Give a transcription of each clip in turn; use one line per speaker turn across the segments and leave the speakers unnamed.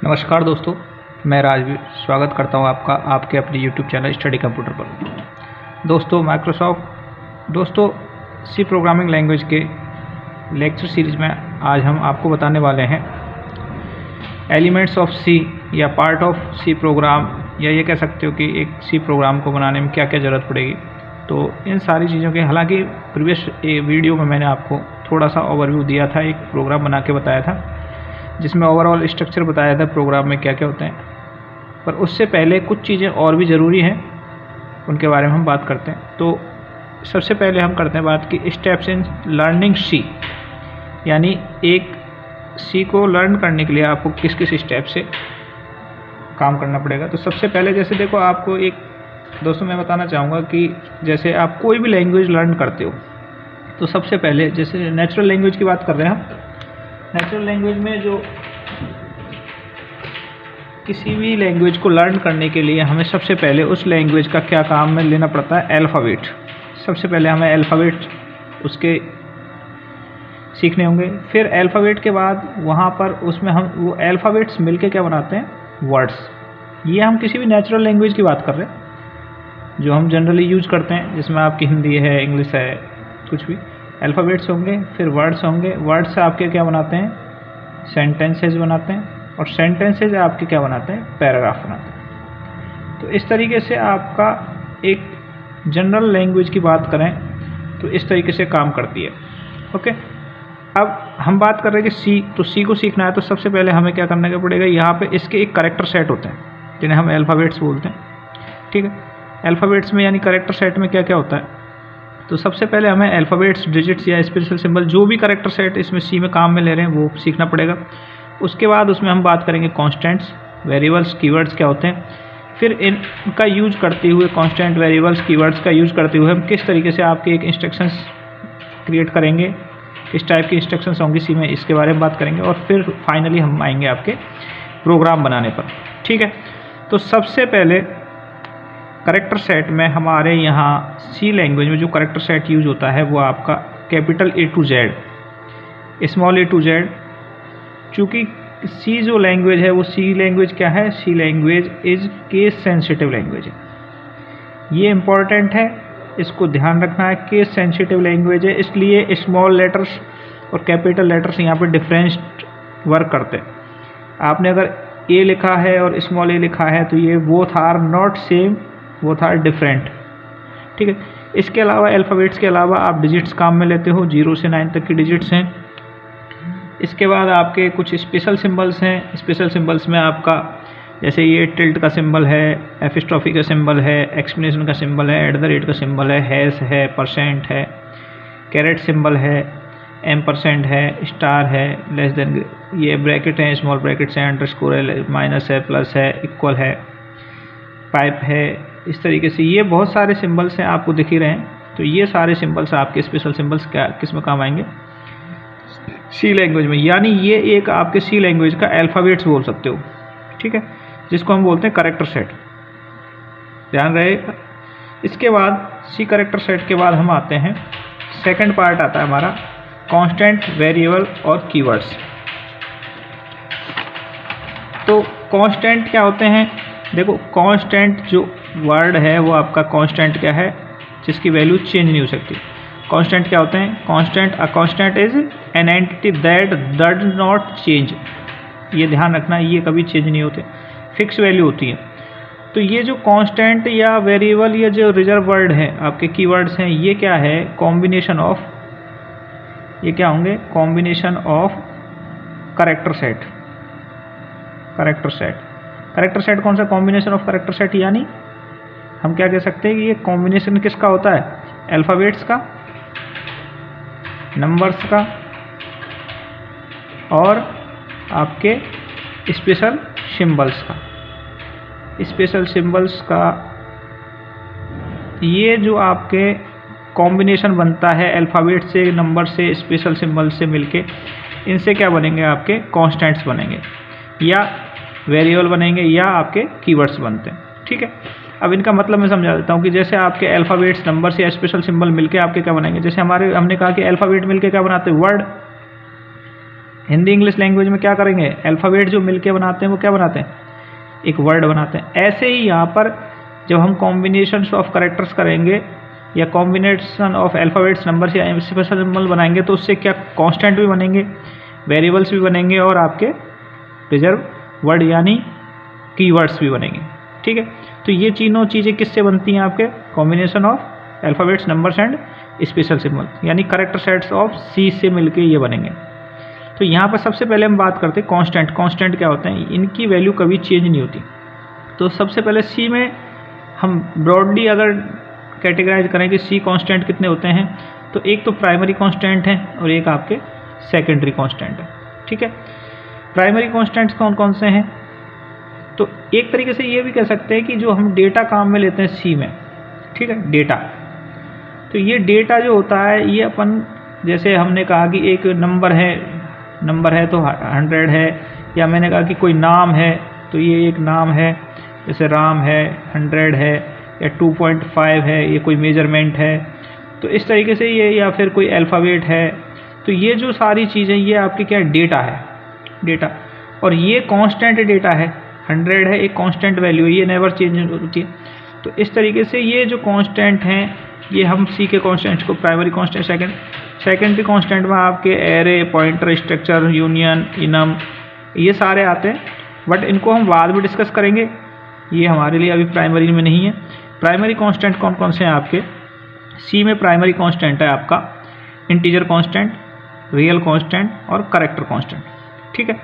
नमस्कार दोस्तों, मैं राजवीर स्वागत करता हूं आपका आपके अपने YouTube चैनल स्टडी कंप्यूटर पर। दोस्तों सी प्रोग्रामिंग लैंग्वेज के लेक्चर सीरीज में आज हम आपको बताने वाले हैं एलिमेंट्स ऑफ सी या पार्ट ऑफ सी प्रोग्राम, या ये कह सकते हो कि एक सी प्रोग्राम को बनाने में क्या क्या ज़रूरत पड़ेगी। तो इन सारी चीज़ों के, हालांकि प्रीवियस वीडियो में मैंने आपको थोड़ा सा ओवरव्यू दिया था, एक प्रोग्राम बना के बताया था जिसमें ओवरऑल स्ट्रक्चर बताया था प्रोग्राम में क्या क्या होते हैं। पर उससे पहले कुछ चीज़ें और भी ज़रूरी हैं, उनके बारे में हम बात करते हैं। तो सबसे पहले हम करते हैं बात की स्टेप्स इन लर्निंग सी, यानी एक सी को लर्न करने के लिए आपको किस किस स्टेप से काम करना पड़ेगा। तो सबसे पहले जैसे देखो, आपको एक दोस्तों मैं बताना चाहूँगा कि जैसे आप कोई भी लैंग्वेज लर्न करते हो तो सबसे पहले, जैसे नेचुरल लैंग्वेज की बात कर रहे हैं हम, नेचुरल लैंग्वेज में जो किसी भी लैंग्वेज को लर्न करने के लिए हमें सबसे पहले उस लैंग्वेज का क्या काम में लेना पड़ता है, अल्फ़ाबेट। सबसे पहले हमें अल्फ़ाबेट उसके सीखने होंगे। फिर अल्फ़ाबेट के बाद वहाँ पर उसमें हम वो अल्फ़ाबेट्स मिलके क्या बनाते हैं, वर्ड्स। ये हम किसी भी नेचुरल लैंग्वेज की बात कर रहे हैं जो हम जनरली यूज करते हैं, जिसमें आपकी हिंदी है, इंग्लिश है, कुछ भी अल्फ़ाबेट्स होंगे। फिर वर्ड्स होंगे, वर्ड्स से आपके क्या बनाते हैं, सेंटेंसेस बनाते हैं, और सेंटेंसेस आपके क्या बनाते हैं, पैराग्राफ बनाते हैं। तो इस तरीके से आपका एक जनरल लैंग्वेज की बात करें तो इस तरीके से काम करती है। ओके, अब हम बात कर रहे हैं कि सी, तो सी को सीखना है तो सबसे पहले हमें क्या करने का पड़ेगा, यहाँ पे इसके एक कैरेक्टर सेट होते हैं जिन्हें हम अल्फ़ाबेट्स बोलते हैं। ठीक है, अल्फ़ाबेट्स में यानी कैरेक्टर सेट में क्या क्या होता है, तो सबसे पहले हमें अल्फ़ाबेट्स, डिजिट्स या स्पेशल सिंबल, जो भी कैरेक्टर सेट इसमें सी में काम में ले रहे हैं वो सीखना पड़ेगा। उसके बाद उसमें हम बात करेंगे कॉन्स्टेंट्स, वेरिएबल्स, कीवर्ड्स क्या होते हैं। फिर इनका यूज करते हुए, कॉन्स्टेंट, वेरिएबल्स, कीवर्ड्स का यूज करते हुए हम किस तरीके से आपके एक इंस्ट्रक्शंस क्रिएट करेंगे, किस टाइप की इंस्ट्रक्शंस होंगी सी में, इसके बारे में बात करेंगे। और फिर फाइनली हम आएंगे आपके प्रोग्राम बनाने पर। ठीक है, तो सबसे पहले कैरेक्टर सेट में हमारे यहाँ सी लैंग्वेज में जो कैरेक्टर सेट यूज होता है वो आपका capital A to Z, small a to Z। चूँकि सी जो लैंग्वेज है वो सी लैंग्वेज क्या है, C language is case sensitive language है। ये इम्पॉर्टेंट है, इसको ध्यान रखना है। केस सेंसिटिव लैंग्वेज है, इसलिए स्मॉल लेटर्स और कैपिटल लेटर्स यहाँ पे डिफरेंस वर्क करते हैं। आपने अगर ए लिखा है और स्मॉल ए लिखा है तो ये both are not same, both are different. ठीक है, इसके अलावा अल्फ़ाबेट्स के अलावा आप डिजिट्स काम में लेते हो, 0 से 9 तक की डिजिट्स हैं। इसके बाद आपके कुछ स्पेशल सिंबल्स हैं। स्पेशल सिंबल्स में आपका जैसे ये टिल्ट का सिंबल है, एपिस्ट्रॉफी का सिंबल है, एक्सक्लेमेशन का सिंबल है, @ का सिंबल है, हैश है, परसेंट है, कैरेट सिंबल है, %, है, स्टार है, लेस देन, ये ब्रैकेट हैं, स्मॉल ब्रैकेट्स हैं, अंडरस्कोर है, माइनस है, प्लस है, इक्वल है, पाइप है। इस तरीके से ये बहुत सारे सिंबल्स हैं, आपको दिख ही रहे हैं। तो ये सारे सिंबल्स आपके स्पेशल सिंबल्स क्या किस में काम आएंगे, सी लैंग्वेज में। यानी ये एक आपके सी लैंग्वेज का अल्फ़ाबेट्स बोल सकते हो। ठीक है, जिसको हम बोलते हैं कैरेक्टर सेट, ध्यान रहेगा। इसके बाद सी कैरेक्टर सेट के बाद हम आते हैं, सेकंड पार्ट आता है हमारा कांस्टेंट, वेरिएबल और कीवर्ड्स। तो कांस्टेंट क्या होते हैं, देखो कांस्टेंट जो वर्ड है वो आपका कांस्टेंट क्या है, जिसकी वैल्यू चेंज नहीं हो सकती। कांस्टेंट क्या होते हैं, constant, a constant is an entity that does not change. ये ध्यान रखना, ये कभी चेंज नहीं होते, फिक्स वैल्यू होती है। तो ये जो कांस्टेंट या वेरिएबल या जो रिजर्व वर्ड है, आपके कीवर्ड्स हैं, ये क्या है, कॉम्बिनेशन ऑफ, ये क्या होंगे, combination of character set. Character set, character set कौन सा, कॉम्बिनेशन ऑफ कैरेक्टर सेट। यानी हम क्या कह सकते हैं कि ये कॉम्बिनेशन किसका होता है, अल्फ़ाबेट्स का, नंबर्स का और आपके स्पेशल सिंबल्स का। स्पेशल सिंबल्स का ये जो आपके कॉम्बिनेशन बनता है अल्फ़ाबेट से, नंबर से, स्पेशल सिंबल से मिलके, इनसे क्या बनेंगे, आपके कॉन्स्टेंट्स बनेंगे या वेरिएबल बनेंगे या आपके कीवर्ड्स बनते हैं। ठीक है, अब इनका मतलब मैं समझा देता हूँ कि जैसे आपके अल्फ़ाबेट्स, नंबर्स या स्पेशल सिंबल मिलके आपके क्या बनेंगे, जैसे हमने कहा कि अल्फ़ाबेट मिलके क्या बनाते हैं, वर्ड। हिंदी इंग्लिश लैंग्वेज में क्या करेंगे, अल्फ़ाबेट जो मिलके बनाते हैं वो क्या बनाते हैं, एक वर्ड बनाते हैं। ऐसे ही यहाँ पर जब हम कॉम्बिनेशंस ऑफ कैरेक्टर्स करेंगे या कॉम्बिनेशन ऑफ अल्फ़ाबेट्स नंबर्स या स्पेशल सिंबल बनाएंगे तो उससे क्या कांस्टेंट भी बनेंगे, वेरिएबल्स भी बनेंगे और आपके रिजर्व वर्ड यानी कीवर्ड्स भी बनेंगे। ठीक है, तो ये तीनों चीज़ें किससे बनती हैं, आपके combination of alphabets numbers and special symbol यानी कैरेक्टर सेट्स ऑफ सी से मिलके ये बनेंगे। तो यहाँ पर सबसे पहले हम बात करते हैं कांस्टेंट। कांस्टेंट क्या होते हैं, इनकी वैल्यू कभी चेंज नहीं होती। तो सबसे पहले सी में हम ब्रॉडली अगर कैटेगराइज करें कि सी कांस्टेंट कितने होते हैं, तो एक तो प्राइमरी कांस्टेंट है और एक आपके सेकेंडरी कांस्टेंट है। ठीक है, प्राइमरी कांस्टेंट्स कौन कौन से हैं, तो एक तरीके से ये भी कह सकते हैं कि जो हम डेटा काम में लेते हैं सी में, ठीक है, डेटा, तो ये डेटा जो होता है ये अपन जैसे हमने कहा कि एक नंबर है तो 100 है, या मैंने कहा कि कोई नाम है तो ये एक नाम है, जैसे राम है 100 है, या 2.5 है, ये कोई मेजरमेंट है, तो इस तरीके से ये, या फिर कोई अल्फ़ाबेट है, तो ये जो सारी चीज़ें ये आपकी क्या डेटा है, डेटा। और ये कांस्टेंट डेटा है, 100 है, एक कांस्टेंट वैल्यू है, ये नेवर चेंज होती है। तो इस तरीके से ये जो कांस्टेंट हैं ये हम सी के कांस्टेंट को प्राइमरी कांस्टेंट, सेकेंडरी कांस्टेंट में आपके array, pointer, structure, union, enum, ये सारे आते हैं, बट इनको हम बाद में डिस्कस करेंगे, ये हमारे लिए अभी प्राइमरी में नहीं है। प्राइमरी कांस्टेंट कौन कौन से हैं आपके सी में, प्राइमरी कांस्टेंट है आपका इंटीजर कांस्टेंट, रियल कांस्टेंट और कैरेक्टर कांस्टेंट। ठीक है,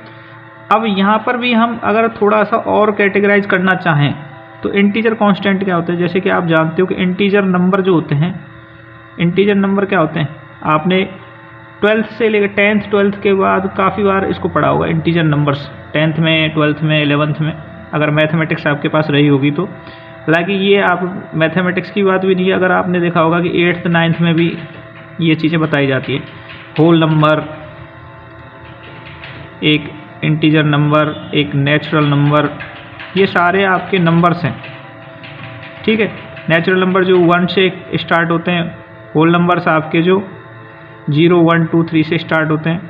अब यहाँ पर भी हम अगर थोड़ा सा और कैटेगराइज करना चाहें तो इंटीजर कांस्टेंट क्या होते हैं, जैसे कि आप जानते हो कि इंटीजर नंबर जो होते हैं, इंटीजर नंबर क्या होते हैं, आपने 12th से लेकर 10th 12th के बाद काफ़ी बार इसको पढ़ा होगा, इंटीजर नंबर्स 10th में, 12th में, 11th में, अगर मैथमेटिक्स आपके पास रही होगी तो। हालांकि ये आप मैथमेटिक्स की बात भी नहीं है, अगर आपने देखा होगा कि 8th 9th में भी ये चीज़ें बताई जाती है, होल नंबर, एक इंटीजर नंबर, एक नेचुरल नंबर, ये सारे आपके नंबर्स हैं। ठीक है, नेचुरल नंबर जो 1 से स्टार्ट होते हैं, होल नंबर्स आपके जो 0 1 2 3 से स्टार्ट होते हैं,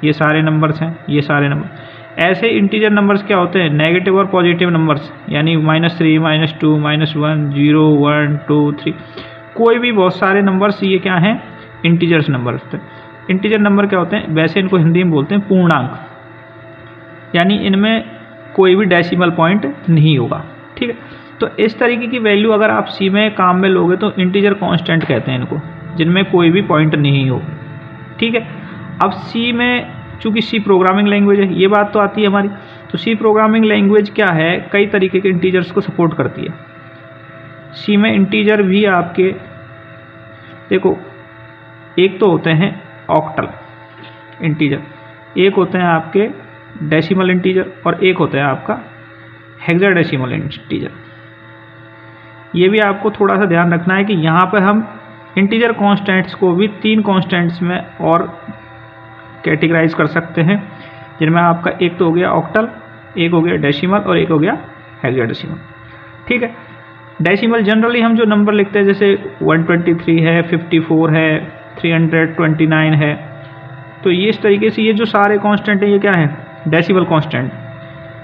ये सारे नंबर्स हैं, ये सारे नंबर। ऐसे इंटीजर नंबर्स क्या होते हैं, नेगेटिव और पॉजिटिव नंबर्स, यानी -3 -2 -1 0 1 2 3, कोई भी बहुत सारे नंबर्स, ये क्या हैं, इंटीजर्स नंबर्स। इंटीजर नंबर क्या होते हैं, वैसे इनको हिंदी में बोलते हैं पूर्णांक, यानी इनमें कोई भी डेसिमल पॉइंट नहीं होगा। ठीक है, तो इस तरीके की वैल्यू अगर आप सी में काम में लोगे तो इंटीजर कांस्टेंट कहते हैं इनको, जिनमें कोई भी पॉइंट नहीं हो। ठीक है, अब सी में चूँकि सी प्रोग्रामिंग लैंग्वेज है, ये बात तो आती है हमारी, तो सी प्रोग्रामिंग लैंग्वेज क्या है, कई तरीके के इंटीजर्स को सपोर्ट करती है। सी में इंटीजर भी आपके देखो, एक तो होते हैं ऑक्टल इंटीजर, एक होते हैं आपके डेसिमल इंटीजर और एक होता है आपका हेक्साडेसिमल इंटीजर। ये भी आपको थोड़ा सा ध्यान रखना है कि यहाँ पर हम इंटीजर कांस्टेंट्स को भी 3 कांस्टेंट्स में और कैटेगराइज कर सकते हैं, जिनमें आपका एक तो हो गया ऑक्टल, एक हो गया डेसिमल और एक हो गया हेक्साडेसिमल। ठीक है, डेसिमल जनरली हम जो नंबर लिखते हैं जैसे 123 है, 54 है, 329 है, तो ये इस तरीके से ये जो सारे कांस्टेंट हैं ये क्या है, डेसिमल कांस्टेंट।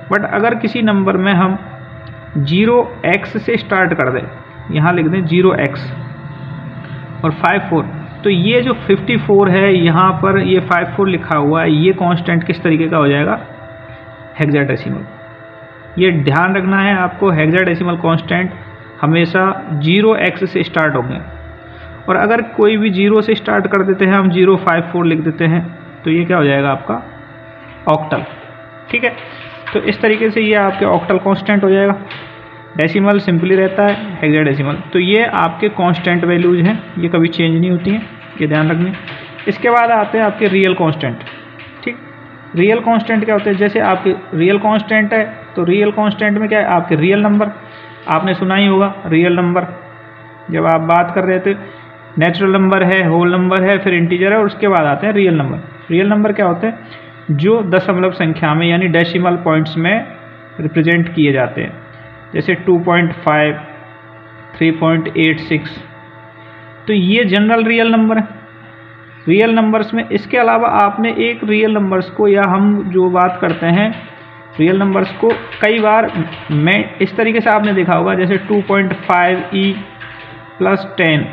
बट अगर किसी नंबर में हम 0x से स्टार्ट कर दें, यहाँ लिख दें 0x और 54, तो ये जो 54 है यहाँ पर ये 54 लिखा हुआ है, ये कांस्टेंट किस तरीके का हो जाएगा, हेक्साडेसिमल। ये ध्यान रखना है आपको, हेक्साडेसिमल कांस्टेंट हमेशा 0x से स्टार्ट होंगे, और अगर कोई भी 0 से स्टार्ट कर देते हैं हम, 054 लिख देते हैं, तो ये क्या हो जाएगा आपका ऑक्टल। ठीक है, तो इस तरीके से ये आपके ऑक्टल कांस्टेंट हो जाएगा। डेसिमल सिंपली रहता है, हेक्साडेसिमल, तो ये आपके कांस्टेंट वैल्यूज हैं, ये कभी चेंज नहीं होती हैं, ये ध्यान रखनी। इसके बाद आते हैं आपके रियल कांस्टेंट। ठीक, रियल कांस्टेंट क्या होते हैं, जैसे आपके रियल कांस्टेंट है तो रियल कांस्टेंट में क्या है, आपके रियल नंबर, आपने सुना ही होगा रियल नंबर, जब आप बात कर रहे थे, नेचुरल नंबर है, होल नंबर है, फिर इंटीजर है और उसके बाद आते हैं रियल नंबर। रियल नंबर क्या होते हैं, जो दशमलव संख्या में यानी डेसिमल पॉइंट्स में रिप्रेजेंट किए जाते हैं, जैसे 2.5, 3.86, तो ये जनरल रियल नंबर है। रियल नंबर्स में। इसके अलावा आपने एक रियल नंबर्स को, या हम जो बात करते हैं रियल नंबर्स को, कई बार मैं इस तरीके से आपने देखा होगा, जैसे 2.5e + 10,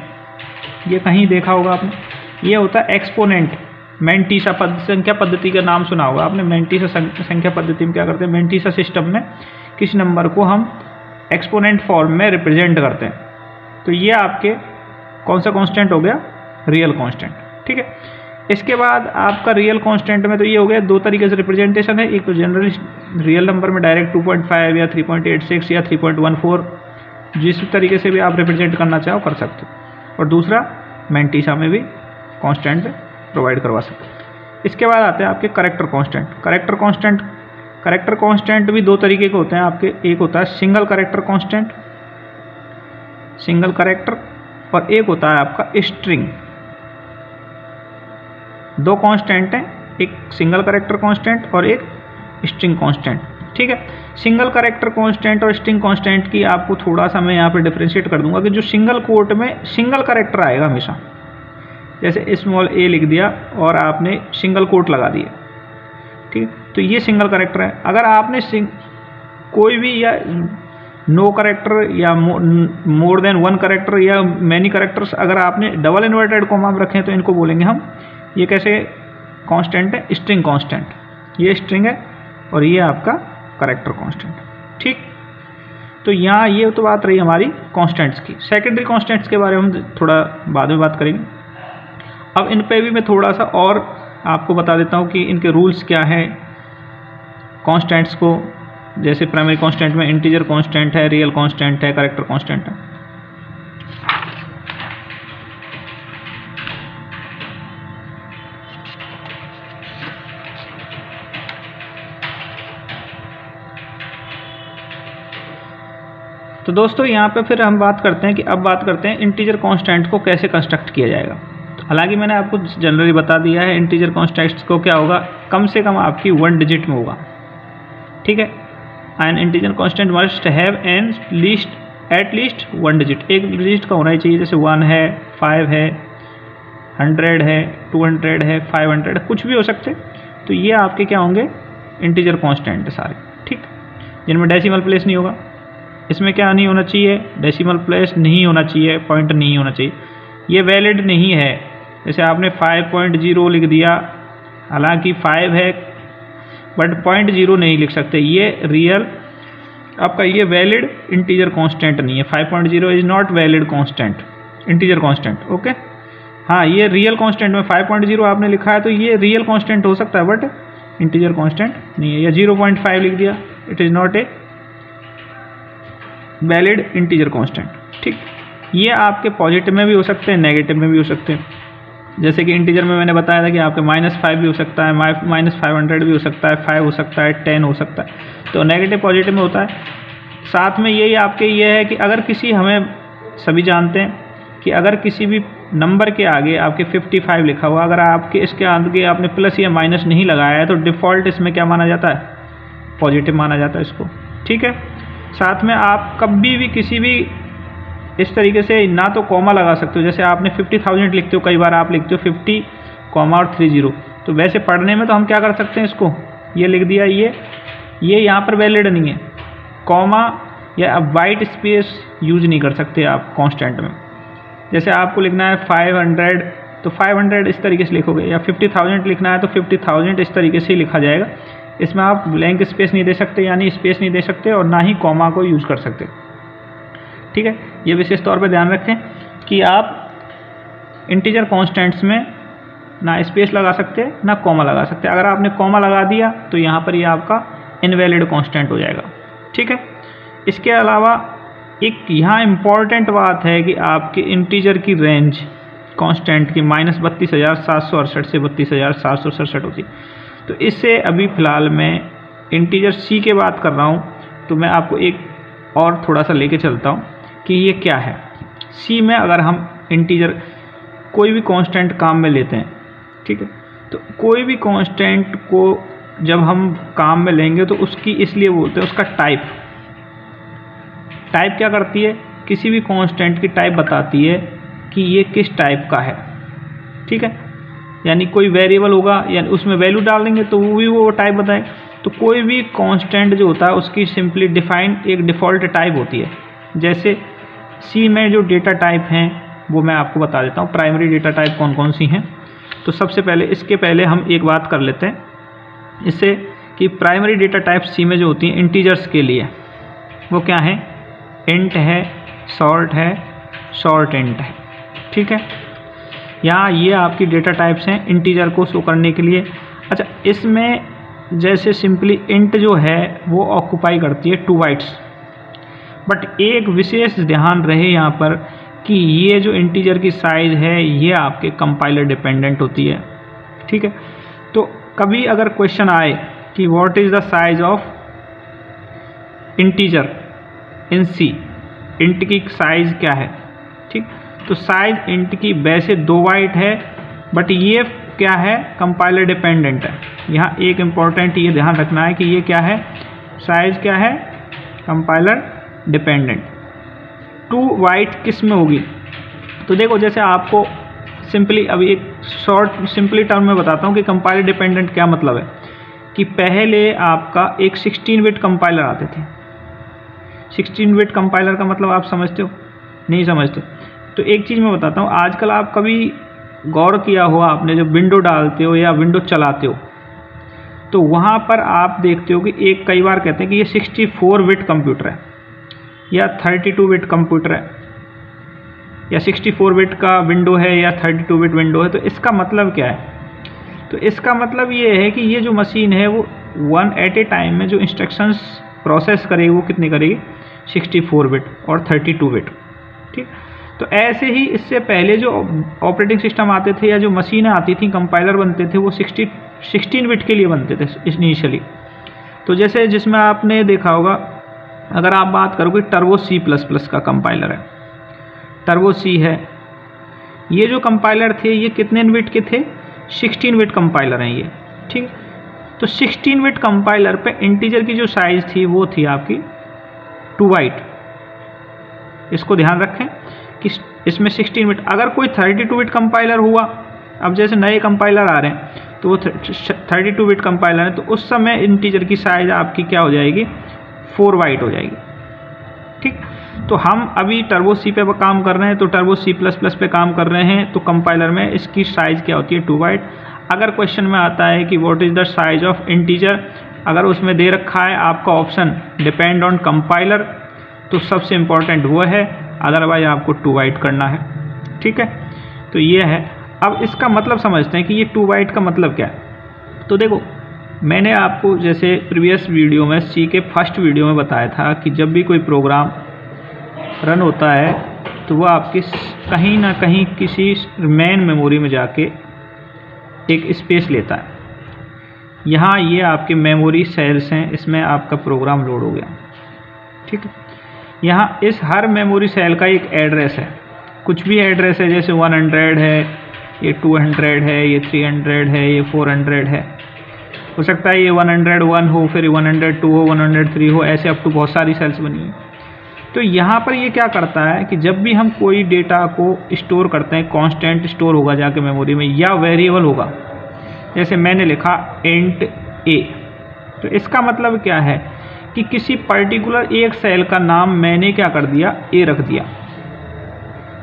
ये कहीं देखा होगा आपने, ये होता है एक्सपोनेंट। मेंटीसा संख्या पद्धति का नाम सुना होगा आपने। मेंटीसा संख्या पद्धति में क्या करते हैं, मेंटीसा सिस्टम में किसी नंबर को हम एक्सपोनेंट फॉर्म में रिप्रेजेंट करते हैं। तो ये आपके कौन सा कांस्टेंट हो गया, रियल कांस्टेंट। ठीक है, इसके बाद आपका रियल कांस्टेंट में तो ये हो गया, दो तरीके से रिप्रेजेंटेशन है। एक तो जनरली रियल नंबर में डायरेक्ट 2.5 या 3.86 या 3.14, जिस तरीके से भी आप रिप्रेजेंट करना चाहो कर सकते हो, और दूसरा मेंटीसा में भी कांस्टेंट प्रोवाइड करवा सकते हो। इसके बाद आते हैं आपके करेक्टर कांस्टेंट। करेक्टर कांस्टेंट भी दो तरीके के होते हैं आपके। एक होता है single character constant, single character, और एक होता है आपका स्ट्रिंग। दो कांस्टेंट हैं, एक सिंगल करेक्टर कांस्टेंट और एक स्ट्रिंग कांस्टेंट। ठीक है, सिंगल करेक्टर कांस्टेंट और स्ट्रिंग कांस्टेंट की आपको थोड़ा सा मैं यहाँ पे डिफरेंशिएट कर दूंगा कि जो सिंगल कोट में सिंगल करेक्टर आएगा हमेशा, जैसे स्मॉल a लिख दिया और आपने सिंगल कोट लगा दिया, ठीक, तो ये सिंगल करेक्टर है। अगर आपने कोई भी या नो करेक्टर या मोर देन वन करेक्टर या मैनी करेक्टर्स अगर आपने डबल इन्वर्टेड कॉमा में रखे हैं तो इनको बोलेंगे हम, ये कैसे कांस्टेंट है, स्ट्रिंग कांस्टेंट। ये स्ट्रिंग है और ये आपका करेक्टर कांस्टेंट। ठीक, तो यहाँ ये तो बात रही हमारी कांस्टेंट्स की। सेकेंडरी कांस्टेंट्स के बारे में हम थोड़ा बाद में बात करेंगे। अब इन पे भी मैं थोड़ा सा और आपको बता देता हूँ कि इनके रूल्स क्या हैं कांस्टेंट्स को। जैसे प्राइमरी कांस्टेंट में इंटीजर कांस्टेंट है, रियल कांस्टेंट है, करेक्टर कांस्टेंट है। तो दोस्तों यहाँ पे फिर हम बात करते हैं कि अब बात करते हैं इंटीजर कांस्टेंट को कैसे कंस्ट्रक्ट किया जाएगा। हालांकि मैंने आपको जनरली बता दिया है इंटीजर कांस्टेंट्स को क्या होगा, कम से कम आपकी 1 डिजिट में होगा। ठीक है, N integer constant must have an least at least 1 digit, एक डिजिट का होना ही चाहिए। जैसे 1 है, 5 है, 100 है, 200 है, 500 कुछ भी हो सकते। तो ये आपके क्या होंगे, इंटीजर कांस्टेंट सारे। ठीक, जिनमें डेसिमल प्लेस नहीं होगा। इसमें क्या नहीं होना चाहिए, डेसिमल प्लेस नहीं होना चाहिए, पॉइंट नहीं होना चाहिए, ये वैलिड नहीं है। जैसे आपने 5.0 लिख दिया, हालांकि 5 है बट 0.0 नहीं लिख सकते, ये रियल आपका ये वैलिड इंटीजर कांस्टेंट नहीं है। 5.0 is not valid constant, integer constant. Okay, हाँ, ये रियल कांस्टेंट में 5.0 आपने लिखा है तो ये रियल कांस्टेंट हो सकता है बट इंटीजर कांस्टेंट नहीं है। या 0.5 लिख दिया, it is not a valid integer constant. ठीक, ये आपके पॉजिटिव में भी हो सकते हैं, नेगेटिव में भी हो सकते हैं। जैसे कि इंटीजर में मैंने बताया था कि आपके -5 भी हो सकता है, -500 भी हो सकता है, 5 हो सकता है, 10 हो सकता है। तो नेगेटिव पॉजिटिव में होता है। साथ में यही आपके ये है कि अगर किसी, हमें सभी जानते हैं कि अगर किसी भी नंबर के आगे आपके 55 लिखा हुआ, अगर आपके इसके आगे आपने प्लस या माइनस नहीं लगाया है तो डिफ़ॉल्ट इसमें क्या माना जाता है, पॉजिटिव माना जाता है इसको। ठीक है, साथ में आप कभी भी किसी भी इस तरीके से ना तो कॉमा लगा सकते हो। जैसे आपने 50,000 लिखते हो, कई बार आप लिखते हो 50, और 30, तो वैसे पढ़ने में तो हम क्या कर सकते हैं, इसको ये लिख दिया, ये यहाँ पर वैलिड नहीं है। कॉमा या अब वाइट स्पेस यूज नहीं कर सकते आप कांस्टेंट में। जैसे आपको लिखना है 500 तो 500 इस तरीके से लिखोगे, या 50,000 लिखना है तो 50,000 इस तरीके से लिखा जाएगा। इसमें आप ब्लैंक स्पेस नहीं दे सकते, यानी स्पेस नहीं दे सकते, और ना ही कॉमा को यूज़ कर सकते। ठीक है, ये विशेष तौर पे ध्यान रखें कि आप इंटीजर कांस्टेंट्स में ना स्पेस लगा सकते ना कॉमा लगा सकते। अगर आपने कॉमा लगा दिया तो यहाँ पर ये आपका इनवैलिड कांस्टेंट हो जाएगा। ठीक है, इसके अलावा एक यहाँ इम्पॉर्टेंट बात है कि आपके इंटीजर की रेंज कांस्टेंट की -32,768 से 32,767 होती। तो इससे अभी फ़िलहाल मैं इंटीजर सी के बात कर रहा हूँ, तो मैं आपको एक और थोड़ा सा लेके चलता हूँ कि ये क्या है। सी में अगर हम इंटीजर कोई भी कांस्टेंट काम में लेते हैं, ठीक है, तो कोई भी कांस्टेंट को जब हम काम में लेंगे तो उसकी इसलिए बोलते हैं उसका टाइप क्या करती है, किसी भी कांस्टेंट की टाइप बताती है कि ये किस टाइप का है। ठीक है, यानी कोई वेरिएबल होगा यानी उसमें वैल्यू डाल देंगे तो वो भी वो टाइप बताएगा। तो कोई भी कांस्टेंट जो होता है उसकी सिंपली डिफाइंड एक डिफ़ॉल्ट टाइप होती है। जैसे सी में जो डेटा टाइप हैं वो मैं आपको बता देता हूँ, प्राइमरी डेटा टाइप कौन कौन सी हैं। तो सबसे पहले इसके पहले हम एक बात कर लेते हैं इससे कि प्राइमरी डेटा टाइप सी में जो होती हैं इंटीजर्स के लिए वो क्या है, इंट है, शॉर्ट है, शॉर्ट इंट है। ठीक है, यहाँ ये आपकी डेटा टाइप्स हैं इंटीजर को शो करने के लिए। अच्छा, इसमें जैसे सिंपली इंट जो है वो ऑक्यूपाई करती है 2 बाइट्स, बट एक विशेष ध्यान रहे यहाँ पर कि ये जो इंटीजर की साइज़ है ये आपके कंपाइलर डिपेंडेंट होती है। ठीक है, तो कभी अगर क्वेश्चन आए कि what is the size of integer in C, int की साइज़ क्या है। ठीक, तो साइज इंट की वैसे 2 बाइट है, बट ये क्या है, कंपाइलर डिपेंडेंट है। यहाँ एक इम्पॉर्टेंट ये ध्यान रखना है कि ये क्या है, साइज़ क्या है, कंपाइलर डिपेंडेंट। 2 बाइट किस में होगी, तो देखो जैसे आपको सिंपली अभी एक शॉर्ट सिंपली टर्म में बताता हूँ कि कंपाइलर डिपेंडेंट क्या मतलब है। कि पहले आपका एक 16 बिट कंपाइलर आते थे। 16 बिट कंपाइलर का मतलब आप समझते हो, नहीं समझते? तो एक चीज़ मैं बताता हूँ, आजकल आप कभी गौर किया हो आपने, जब विंडो डालते हो या विंडो चलाते हो तो वहाँ पर आप देखते हो कि एक कई बार कहते हैं कि ये 64 बिट कंप्यूटर है या 32 बिट कंप्यूटर है या 64 बिट का विंडो है या 32 बिट विंडो है। तो इसका मतलब क्या है, तो इसका मतलब ये है कि ये जो मशीन है वो वन एट ए टाइम में जो इंस्ट्रक्शंस प्रोसेस करेगी वो कितनी करेगी, 64 बिट और 32 बिट। ठीक, तो ऐसे ही इससे पहले जो ऑपरेटिंग सिस्टम आते थे या जो मशीनें आती थी, कंपाइलर बनते थे, वो 16 बिट के लिए बनते थे इनिशियली। तो जैसे जिसमें आपने देखा होगा, अगर आप बात करोगे टर्बो C++ का कंपाइलर है, टर्बो सी है, ये जो कंपाइलर थे ये कितने बिट के थे, 16 बिट कंपाइलर हैं ये। ठीक, तो 16 बिट कंपाइलर पे इंटीजर की जो साइज़ थी वो थी आपकी 2 बाइट। इसको ध्यान रखें कि इसमें 16 बिट। अगर कोई 32 बिट कंपाइलर हुआ, अब जैसे नए कंपाइलर आ रहे हैं तो वो 32 बिट कंपाइलर है, तो उस समय इंटीजर की साइज़ आपकी क्या हो जाएगी, 4 बाइट हो जाएगी। ठीक, तो हम अभी टर्बो सी पे काम कर रहे हैं, तो टर्बो C++ पे काम कर रहे हैं, तो कंपाइलर में इसकी साइज़ क्या होती है, 2 बाइट। अगर क्वेश्चन में आता है कि what is the size of integer, अगर उसमें दे रखा है आपका ऑप्शन डिपेंड ऑन कंपाइलर, तो सबसे इम्पॉर्टेंट वो है, अदरवाइज आपको 2 बाइट करना है। ठीक है, तो ये है। अब इसका मतलब समझते हैं कि ये 2 बाइट का मतलब क्या है। तो देखो, मैंने आपको जैसे प्रीवियस वीडियो में सी के फर्स्ट वीडियो में बताया था कि जब भी कोई प्रोग्राम रन होता है तो वह आपके कहीं ना कहीं किसी मेन मेमोरी में जाके एक स्पेस लेता है। यहाँ ये आपके मेमोरी सेल्स हैं, इसमें आपका प्रोग्राम लोड हो गया। ठीक है, यहाँ इस हर मेमोरी सेल का एक एड्रेस है, कुछ भी एड्रेस है, जैसे 100 है, ये 200 है, ये 300 है, ये 400 है, हो सकता है ये 101 हो, फिर 102 हो, 103 हो, ऐसे अप टू बहुत सारी सेल्स बनी हुई। तो यहाँ पर ये क्या करता है कि जब भी हम कोई डेटा को स्टोर करते हैं, कांस्टेंट स्टोर होगा जाके मेमोरी में या वेरिएबल होगा, जैसे मैंने लिखा इंट ए, तो इसका मतलब क्या है कि किसी पर्टिकुलर एक सेल का नाम मैंने क्या कर दिया, ए रख दिया।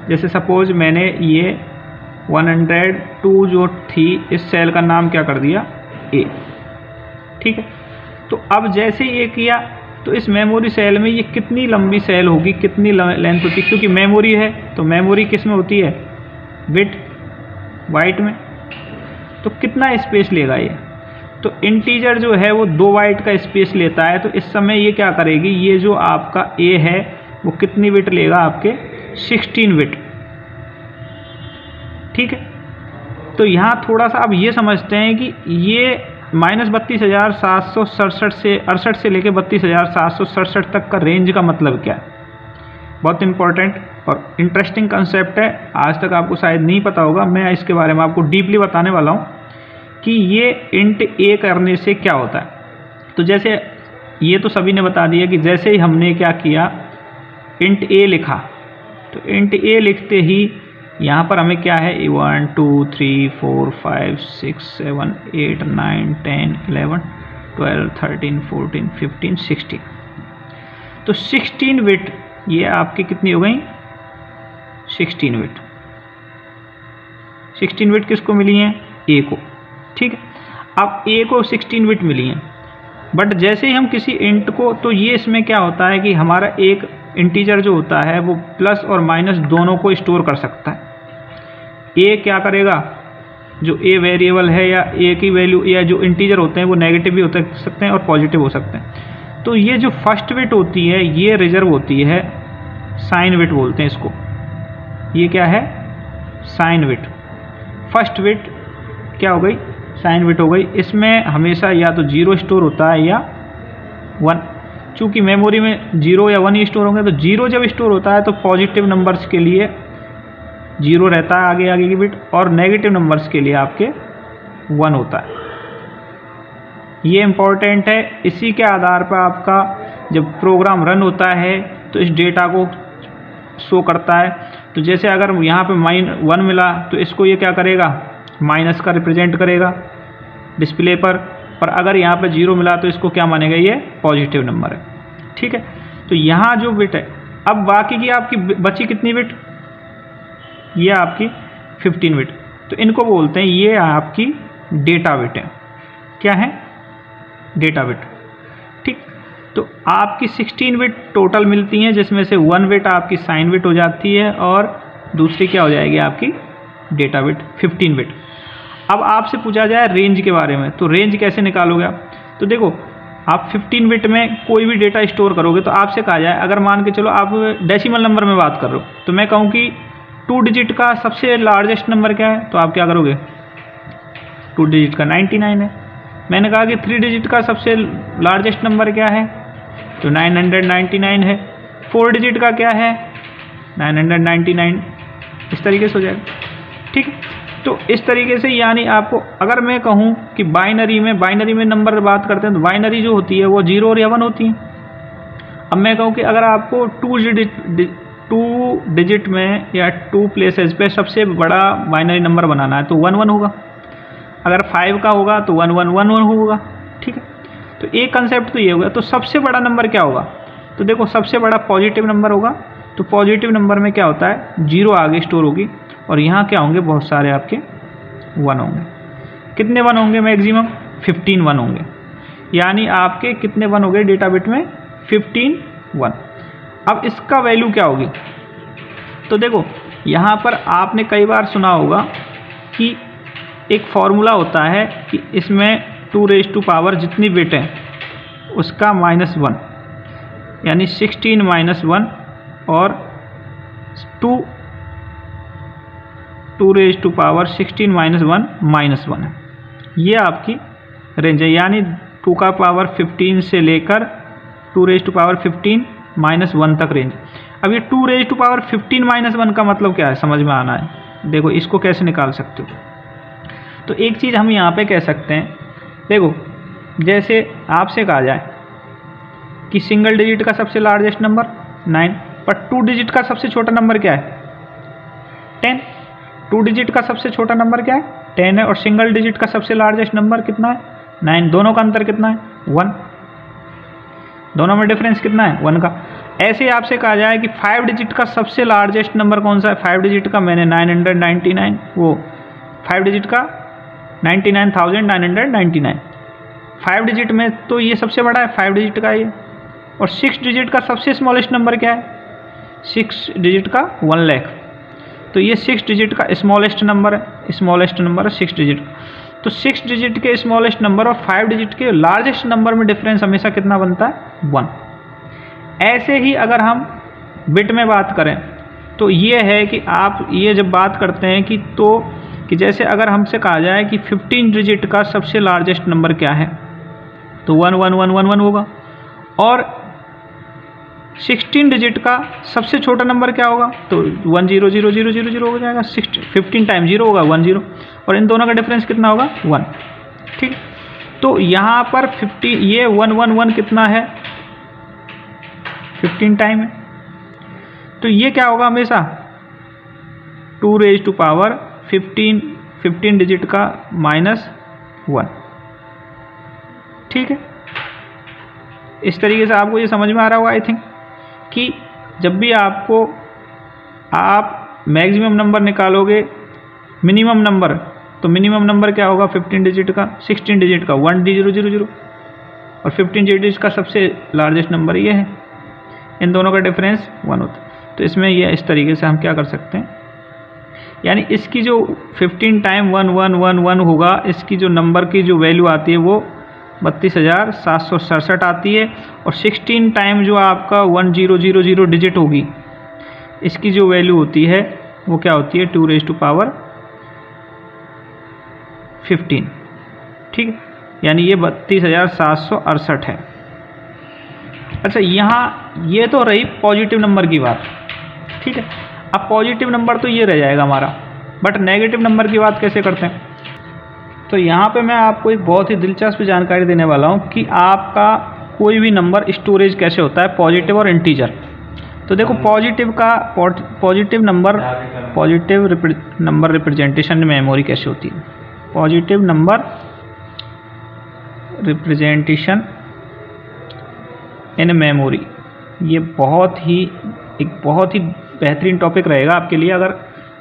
जैसे सपोज मैंने ये 102 जो थी इस सेल का नाम क्या कर दिया, ए। ठीक है, तो अब जैसे ये किया तो इस मेमोरी सेल में ये कितनी लंबी सेल होगी, कितनी लेंथ होती है, क्योंकि मेमोरी है तो मेमोरी किस में होती है, बिट बाइट में, तो कितना स्पेस लेगा ये, तो इंटीजर जो है वो 2 बाइट का स्पेस लेता है। तो इस समय ये क्या करेगी, ये जो आपका ए है वो कितनी बिट लेगा, आपके 16 बिट। ठीक है, तो यहाँ थोड़ा सा अब ये समझते हैं कि ये -32,767 से 68 से लेकर 32,767 तक का रेंज का मतलब क्या है। बहुत इंपॉर्टेंट और इंटरेस्टिंग कंसेप्ट है, आज तक आपको शायद नहीं पता होगा, मैं इसके बारे में आपको डीपली बताने वाला हूँ कि ये इंट ए करने से क्या होता है। तो जैसे ये तो सभी ने बता दिया कि जैसे ही हमने क्या किया, इंट ए लिखा, तो इंट ए लिखते ही यहाँ पर हमें क्या है 1 2 3 4 5 6 7 8 9 10 11 12 13 14 15 16। तो 16 बिट ये आपकी कितनी हो गई 16 बिट। 16 बिट किसको मिली हैं ए को, ठीक है। अब ए को 16 बिट मिली हैं, बट जैसे ही हम किसी इंट को, तो ये इसमें क्या होता है कि हमारा एक इंटीजर जो होता है वो प्लस और माइनस दोनों को स्टोर कर सकता है। ए क्या करेगा, जो ए वेरिएबल है या ए की वैल्यू या जो इंटीजर होते हैं वो नेगेटिव भी हो सकते हैं और पॉजिटिव हो सकते हैं। तो ये जो फर्स्ट बिट होती है ये रिजर्व होती है, साइन बिट बोलते हैं इसको। ये क्या है साइन बिट। फर्स्ट बिट क्या हो गई साइन बिट हो गई। इसमें हमेशा या तो 0 स्टोर होता है या 1। चूँकि मेमोरी में 0 या 1 ही स्टोर होंगे, तो 0 जब स्टोर होता है तो पॉजिटिव नंबर्स के लिए 0 रहता है आगे की बिट, और नेगेटिव नंबर्स के लिए आपके 1 होता है। ये इम्पॉर्टेंट है। इसी के आधार पर आपका जब प्रोग्राम रन होता है तो इस डेटा को शो करता है। तो जैसे अगर यहाँ पे -1 मिला तो इसको ये क्या करेगा माइनस का रिप्रेजेंट करेगा डिस्प्ले पर, और अगर यहाँ पे 0 मिला तो इसको क्या मानेगा ये पॉजिटिव नंबर है, ठीक है। तो यहाँ जो बिट है, अब बाकी की आपकी बची कितनी बिट, ये आपकी 15 बिट। तो इनको बोलते हैं ये आपकी डेटा बिट है। क्या है डेटा बिट, ठीक। तो आपकी 16 बिट टोटल मिलती हैं, जिसमें से 1 बिट आपकी साइन बिट हो जाती है और दूसरी क्या हो जाएगी आपकी डेटा बिट 15 बिट। अब आपसे पूछा जाए रेंज के बारे में, तो रेंज कैसे निकालोगे आप। तो देखो आप 15 बिट में कोई भी डेटा स्टोर करोगे तो आपसे कहा जाए, अगर मान के चलो आप डेसिमल नंबर में बात कर रहे हो, तो मैं कहूँ कि 2 डिजिट का सबसे लार्जेस्ट नंबर क्या है, तो आप क्या करोगे 2 डिजिट का 99 है। मैंने कहा कि 3 डिजिट का सबसे लार्जेस्ट नंबर क्या है, तो 999 है। 4 डिजिट का क्या है 999। इस तरीके से हो जाएगा, ठीक है। तो इस तरीके से यानी आपको, अगर मैं कहूँ कि बाइनरी में नंबर बात करते हैं तो बाइनरी जो होती है वो 0 और 1 होती है। अब मैं कहूँ कि अगर आपको 2 डिजिट में या 2 प्लेसेस पे सबसे बड़ा बाइनरी नंबर बनाना है तो 11 होगा। अगर 5 का होगा तो 1111 होगा, ठीक है। तो एक कंसेप्ट तो ये होगा। तो सबसे बड़ा नंबर क्या होगा, तो देखो सबसे बड़ा पॉजिटिव नंबर होगा। तो पॉजिटिव नंबर में क्या होता है 0 आगे स्टोर होगी, और यहाँ क्या होंगे बहुत सारे आपके 1 होंगे। कितने 1 होंगे मैक्सिमम 15 1 होंगे। यानी आपके कितने 1 हो गए डेटा बिट में 15 1। अब इसका वैल्यू क्या होगी, तो देखो यहाँ पर आपने कई बार सुना होगा कि एक फॉर्मूला होता है कि इसमें 2 रेज़ टू पावर जितनी बिट है उसका -1, यानी 16 -1 और 2 रेज़ टू पावर 16 -1 -1 है। ये आपकी रेंज है, यानी 2 का पावर 15 से लेकर 2 रेज़ टू पावर 15 -1 तक रेंज। अब ये 2 रेज़ टू पावर 15 -1 का मतलब क्या है समझ में आना है। देखो इसको कैसे निकाल सकते हो, तो एक चीज़ हम यहाँ पे कह सकते हैं। देखो जैसे आपसे कहा जाए कि सिंगल डिजिट का सबसे लार्जेस्ट नंबर 9, पर 2 डिजिट का सबसे छोटा नंबर क्या है 10। 2 डिजिट का सबसे छोटा नंबर क्या है 10 है, और सिंगल डिजिट का सबसे लार्जेस्ट नंबर कितना है 9। दोनों का अंतर कितना है 1, दोनों में डिफरेंस कितना है 1 का। ऐसे ही आपसे कहा जाए कि 5 डिजिट का सबसे लार्जेस्ट नंबर कौन सा है, 5 डिजिट का मैंने 999, वो 5 डिजिट का 99,999 5 डिजिट में, तो ये सबसे बड़ा है 5 डिजिट का ये। और 6 डिजिट का सबसे स्मॉलेस्ट नंबर क्या है 6 डिजिट का 1 लाख। तो ये 6 डिजिट का स्मॉलेस्ट नंबर है, 6 डिजिट। तो 6 डिजिट के स्मॉलेस्ट नंबर और 5 डिजिट के लार्जेस्ट नंबर में डिफरेंस हमेशा कितना बनता है 1। ऐसे ही अगर हम बिट में बात करें तो ये है कि आप ये जब बात करते हैं कि जैसे अगर हमसे कहा जाए कि 15 डिजिट का सबसे लार्जेस्ट नंबर क्या है, तो 11111 होगा। और 16 डिजिट का सबसे छोटा नंबर क्या होगा, तो 100000 हो जाएगा। 15 टाइम्स 0 होगा 10, और इन दोनों का डिफरेंस कितना होगा 1, ठीक। तो यहाँ पर 50 ये 111 कितना है 15 टाइम है। तो ये क्या होगा हमेशा 15 डिजिट का -1। ठीक है, इस तरीके से आपको ये समझ में आ रहा होगा आई थिंक, कि जब भी आपको आप मैक्सिमम नंबर निकालोगे मिनिमम नंबर, तो मिनिमम नंबर क्या होगा 15 डिजिट का, 16 डिजिट का 1000 और 15 डिजिट का सबसे लार्जेस्ट नंबर ये है, इन दोनों का डिफरेंस 1 होता है। तो इसमें ये इस तरीके से हम क्या कर सकते हैं, यानी इसकी जो 15 टाइम 1111 होगा, इसकी जो नंबर की जो वैल्यू आती है वो 32,767 आती है, और 16 टाइम जो आपका 1000 डिजिट होगी, इसकी जो वैल्यू होती है वो क्या होती है 2⁻15। ठीक है, यानी ये 32,768 है। अच्छा, यहाँ ये तो रही पॉजिटिव नंबर की बात। ठीक है, अब पॉजिटिव नंबर तो ये रह जाएगा हमारा, बट नेगेटिव नंबर की बात कैसे करते हैं। तो यहाँ पे मैं आपको एक बहुत ही दिलचस्प जानकारी देने वाला हूँ कि आपका कोई भी नंबर स्टोरेज कैसे होता है, पॉजिटिव और इंटीजर। तो देखो पॉजिटिव नंबर रिप्रेजेंटेशन मेमोरी कैसे होती है। Positive number representation in memory, ये एक बहुत ही बेहतरीन टॉपिक रहेगा आपके लिए अगर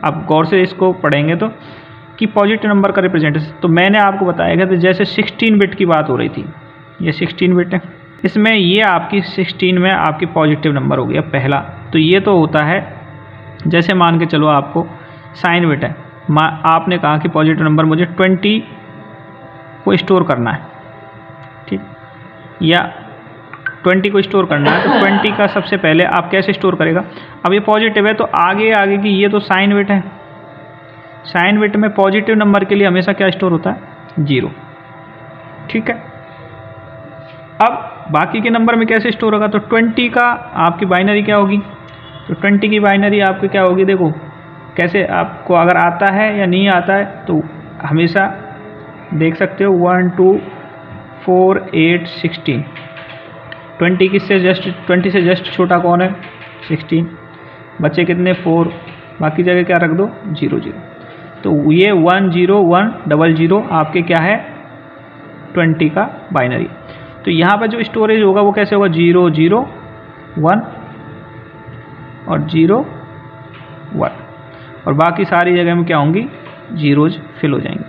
आप गौर से इसको पढ़ेंगे तो, कि पॉजिटिव नंबर का रिप्रेजेंटेशन। तो मैंने आपको बताया गया था जैसे 16 बिट की बात हो रही थी, ये 16 बिट है, इसमें ये आपकी 16 में आपकी पॉजिटिव नंबर हो गया पहला। तो ये तो होता है, जैसे मान के चलो आपको साइन बिट है, आपने कहा कि पॉजिटिव नंबर मुझे 20 को स्टोर करना है, ठीक, या 20 को स्टोर करना है, तो 20 का सबसे पहले आप कैसे स्टोर करेगा। अब ये पॉजिटिव है तो आगे की ये तो साइन बिट है, साइन बिट में पॉजिटिव नंबर के लिए हमेशा क्या स्टोर होता है 0। ठीक है, अब बाकी के नंबर में कैसे स्टोर होगा, तो 20 का आपकी बाइनरी क्या होगी, तो 20 की बाइनरी आपकी क्या होगी, देखो कैसे आपको अगर आता है या नहीं आता है तो हमेशा देख सकते हो 1 2 4 8 16। 20 से जस्ट छोटा कौन है 16, बच्चे कितने 4, बाकी जगह क्या रख दो 0 0। तो ये 1 0 1 0 0 आपके क्या है 20 का बाइनरी। तो यहाँ पर जो स्टोरेज होगा वो कैसे होगा 0 0 1 और 0 1, और बाकी सारी जगह में क्या होंगी जीरोज फिल हो जाएंगे।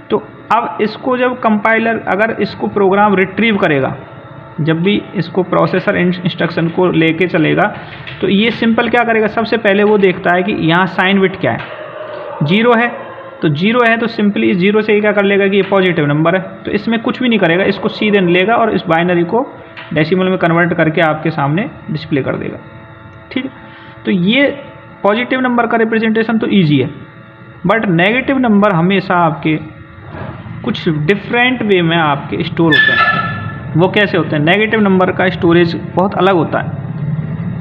तो अब इसको जब कंपाइलर अगर इसको प्रोग्राम रिट्रीव करेगा, जब भी इसको प्रोसेसर इंस्ट्रक्शन को लेके चलेगा, तो ये सिंपल क्या करेगा, सबसे पहले वो देखता है कि यहाँ साइन बिट क्या है, 0 है, तो 0 है तो सिंपली इस 0 से ही क्या कर लेगा कि ये पॉजिटिव नंबर है, तो इसमें कुछ भी नहीं करेगा, इसको सीधे लेगा और इस बाइनरी को डेसिमल में कन्वर्ट करके आपके सामने डिस्प्ले कर देगा। ठीक है, तो ये पॉजिटिव नंबर का रिप्रेजेंटेशन तो ईजी है, बट नेगेटिव नंबर हमेशा आपके कुछ डिफरेंट वे में आपके स्टोर होते हैं। वो कैसे होते हैं, नेगेटिव नंबर का स्टोरेज बहुत अलग होता है।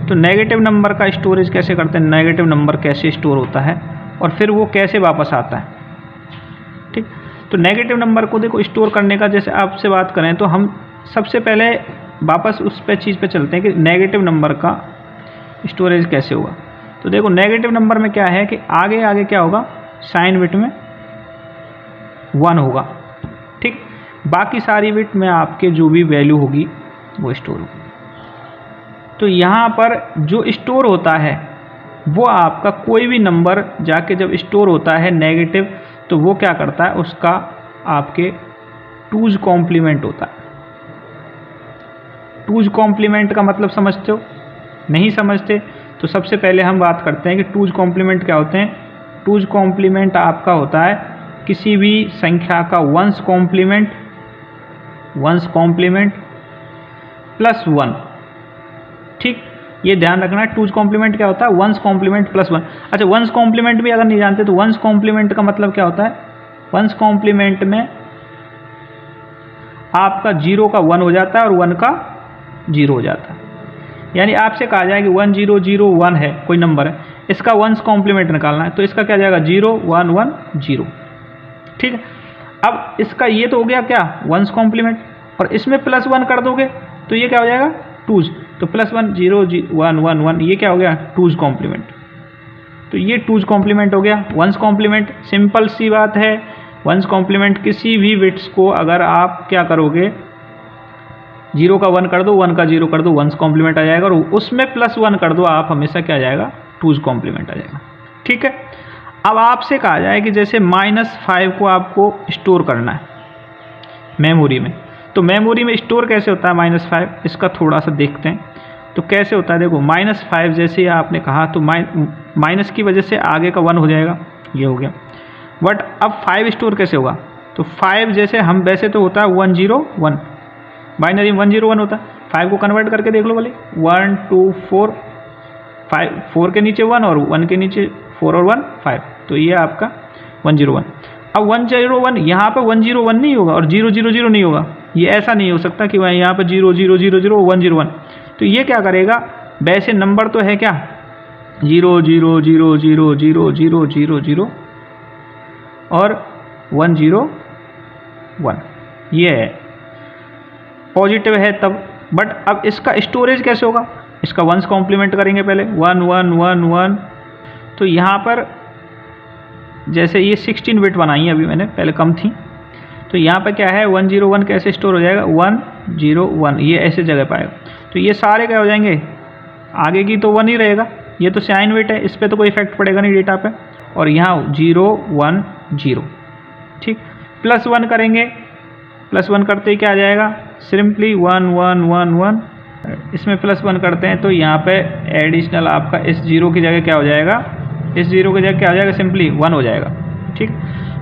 तो नेगेटिव नंबर का स्टोरेज कैसे करते हैं, नेगेटिव नंबर कैसे स्टोर होता है और फिर वो कैसे वापस आता है। ठीक, तो नेगेटिव नंबर को देखो स्टोर करने का, जैसे आपसे बात करें तो हम सबसे पहले वापस उस पे चीज़ पे चलते हैं कि नेगेटिव नंबर का स्टोरेज कैसे होगा। तो देखो नेगेटिव नंबर में क्या है कि आगे क्या होगा, साइन बिट में 1 होगा। ठीक, बाकी सारी बिट में आपके जो भी वैल्यू होगी वो स्टोर होगी। तो यहाँ पर जो स्टोर होता है वो आपका कोई भी नंबर जाके जब स्टोर होता है नेगेटिव, तो वो क्या करता है, उसका आपके 2's कॉम्प्लीमेंट होता है। 2's कॉम्प्लीमेंट का मतलब समझते हो, नहीं समझते तो सबसे पहले हम बात करते हैं कि 2's कॉम्प्लीमेंट क्या होते हैं। 2's कॉम्प्लीमेंट आपका होता है किसी भी संख्या का 1's कॉम्प्लीमेंट प्लस 1। ठीक, ये ध्यान रखना है 2's कॉम्प्लीमेंट क्या होता है, 1's कॉम्प्लीमेंट प्लस 1। अच्छा, 1's कॉम्प्लीमेंट भी अगर नहीं जानते तो 1's कॉम्प्लीमेंट का मतलब क्या होता है, 1's कॉम्प्लीमेंट में आपका 0 का 1 हो जाता है और 1 का 0 हो जाता है। यानी आपसे कहा जाए कि 1 0 0 1 है कोई नंबर है, इसका 1's कॉम्प्लीमेंट निकालना है, तो इसका क्या जाएगा 0 1 1 0। ठीक है, अब इसका ये तो हो गया क्या 1's कॉम्प्लीमेंट, और इसमें प्लस 1 कर दोगे तो ये क्या हो जाएगा 2's, तो प्लस 1 0 1 1 1, ये क्या हो गया 2's कॉम्प्लीमेंट। तो ये 2's कॉम्प्लीमेंट हो गया। 1's कॉम्प्लीमेंट सिंपल सी बात है, 1's कॉम्प्लीमेंट किसी भी बिट्स को अगर आप क्या करोगे, 0 का 1 कर दो, 1 का 0 कर दो, 1's कॉम्प्लीमेंट आ जाएगा, और उसमें +1 कर दो, आप हमेशा क्या आ जाएगा, 2's कॉम्प्लीमेंट आ जाएगा। ठीक है। अब आपसे कहा जाए कि जैसे -5 को आपको स्टोर करना है मेमोरी में, तो मेमोरी में स्टोर कैसे होता है -5, इसका थोड़ा सा देखते हैं। तो कैसे होता है, देखो -5 जैसे ही आपने कहा तो माइनस की वजह से आगे का 1 हो जाएगा, ये हो गया। बट अब 5 स्टोर कैसे होगा, तो 5 जैसे हम वैसे तो होता है 101, बाइनरी में 101 होता है, 5 को कन्वर्ट करके देख लो भले, 1 2 4 5, 4 के नीचे 1 और 1 के नीचे 4 और 1 5, तो ये आपका 101। अब 101 यहाँ पे 101 नहीं होगा और 000 नहीं होगा, ये ऐसा नहीं हो सकता कि वह यहाँ पे 0000 101। तो ये क्या करेगा, वैसे नंबर तो है क्या 0000000 और 101, ये है पॉजिटिव है तब। बट अब इसका स्टोरेज कैसे होगा, इसका 1's कॉम्प्लीमेंट करेंगे पहले 1 1 1 1। तो यहाँ पर जैसे ये 16 बिट बनाई है अभी मैंने, पहले कम थी, तो यहाँ पर क्या है 101 कैसे स्टोर हो जाएगा 101, ये ऐसे जगह पाएगा। तो ये सारे क्या हो जाएंगे, आगे की तो 1 ही रहेगा, ये तो साइन बिट है, इस पर तो कोई इफेक्ट पड़ेगा नहीं डेटा पे, और यहाँ 0 1 0। ठीक, +1 करेंगे, +1 करते ही क्या आ जाएगा, सिंपली 1 1 1 1, इसमें +1 करते हैं तो यहाँ पे एडिशनल आपका इस 0 की जगह क्या हो जाएगा, इस 0 की जगह क्या हो जाएगा, सिंपली 1 हो जाएगा। ठीक,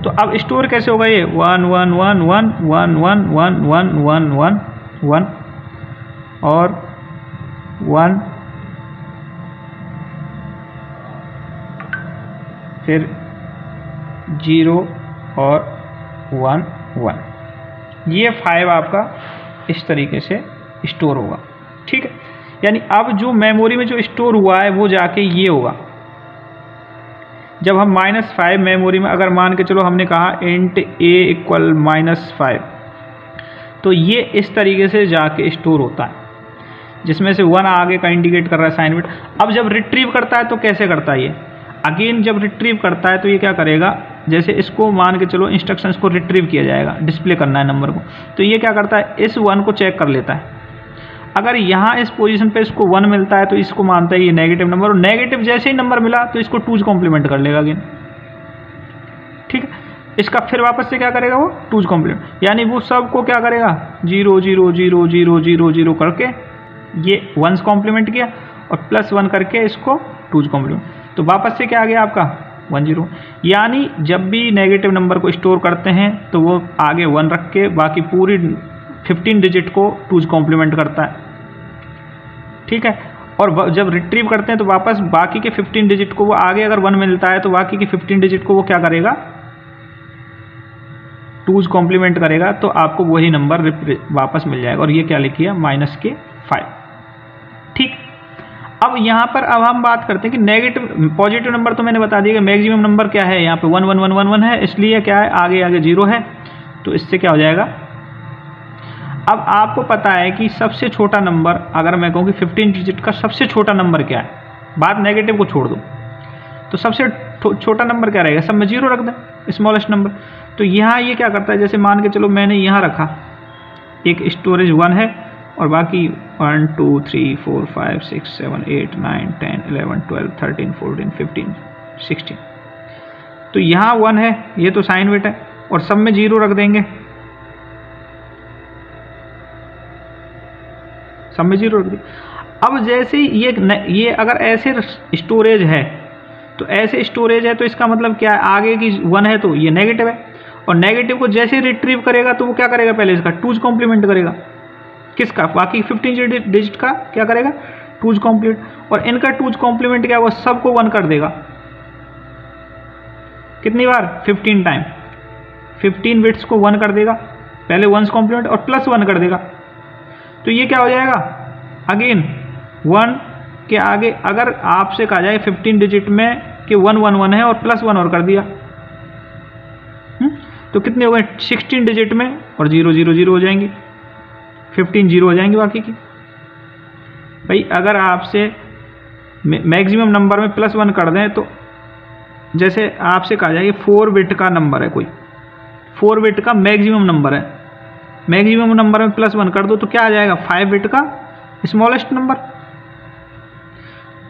तो अब स्टोर कैसे होगा ये 1 1 1 1 1 1 1 1 1 1 1 और 1, फिर 0 और 1 1, ये 5 आपका इस तरीके से स्टोर होगा। ठीक है, यानी अब जो मेमोरी में जो स्टोर हुआ है वो जाके ये होगा। जब हम -5 मेमोरी में अगर मान के चलो हमने कहा int a = -5, तो ये इस तरीके से जाके स्टोर होता है, जिसमें से 1 आगे का इंडिकेट कर रहा है साइन बिट। अब जब रिट्रीव करता है तो कैसे करता है ये, अगेन जब रिट्रीव करता है तो ये क्या करेगा, जैसे इसको मान के चलो इंस्ट्रक्शंस को रिट्रीव किया जाएगा, डिस्प्ले करना है नंबर को, तो ये क्या करता है इस 1 को चेक कर लेता है। अगर यहाँ इस पोजीशन पे इसको 1 मिलता है तो इसको मानता है ये नेगेटिव नंबर, और नेगेटिव जैसे ही नंबर मिला तो इसको 2's कॉम्प्लीमेंट कर लेगा अगेन। ठीक है, इसका फिर वापस से क्या करेगा वो 2's कॉम्प्लीमेंट, यानी वो सब को क्या करेगा 0 0 0 0 0 0 करके ये 1's कॉम्प्लीमेंट किया, और +1 करके इसको 2's कॉम्प्लीमेंट, तो वापस से क्या आ गया आपका 10। यानी जब भी नेगेटिव नंबर को स्टोर करते हैं तो वो आगे 1 रख के बाकी पूरी 15 डिजिट को 2's कॉम्प्लीमेंट करता है। ठीक है, और जब रिट्रीव करते हैं तो वापस बाकी के 15 डिजिट को वो आगे अगर 1 मिलता है तो बाकी के 15 डिजिट को वो क्या करेगा 2's कॉम्प्लीमेंट करेगा, तो आपको वही नंबर वापस मिल जाएगा। और ये क्या लिखिए -5। ठीक, अब यहाँ पर अब हम बात करते हैं कि नेगेटिव पॉजिटिव नंबर तो मैंने बता दिया कि मैक्सिमम नंबर क्या है, यहाँ पे 1 1 1 1 1 है, इसलिए क्या है आगे आगे 0 है, तो इससे क्या हो जाएगा। अब आपको पता है कि सबसे छोटा नंबर, अगर मैं कहूँ कि 15 डिजिट का सबसे छोटा नंबर क्या है, बात नेगेटिव को छोड़ दो, तो सबसे छोटा नंबर क्या रहेगा, सब में 0 रख दें, स्मॉलेस्ट नंबर। तो यहाँ ये क्या करता है, जैसे मान के चलो मैंने यहाँ रखा एक स्टोरेज 1 है और बाकी 1 2 3 4 5 6 7 8 9 10 11 12 13 14 15 16, तो यहाँ 1 है, ये तो साइन बिट है, और सब में 0 रख देंगे, सब में 0 रख दिया। अब जैसे ये अगर ऐसे स्टोरेज है तो ऐसे स्टोरेज है, तो इसका मतलब क्या है, आगे की 1 है तो ये नेगेटिव है, और नेगेटिव को जैसे रिट्रीव करेगा तो वो क्या करेगा, पहले इसका 2's कॉम्प्लीमेंट करेगा, किसका, बाकी 15 डिजिट का क्या करेगा 2's कॉम्प्लीमेंट, और इनका 2's कॉम्प्लीमेंट क्या, वो सबको 1 कर देगा। कितनी बार, 15 टाइम, 15 बिट्स को 1 कर देगा, पहले 1's कॉम्प्लीमेंट और +1 कर देगा, तो ये क्या हो जाएगा, अगेन 1 के आगे अगर आपसे कहा जाए 15 डिजिट में कि 1 1 1 है और +1 और कर दिया, तो कितने हो गए 16 डिजिट में, और 0 0 0 हो जाएंगे, 15 0 हो जाएंगे बाकी की। भाई अगर आपसे मैक्सिमम नंबर में +1 कर दें तो जैसे आपसे कहा जाए कि 4 बिट का नंबर है कोई, 4 बिट का मैक्सिमम नंबर है, मैक्सिमम नंबर में +1 कर दो तो क्या आ जाएगा, 5 बिट का स्मॉलेस्ट नंबर।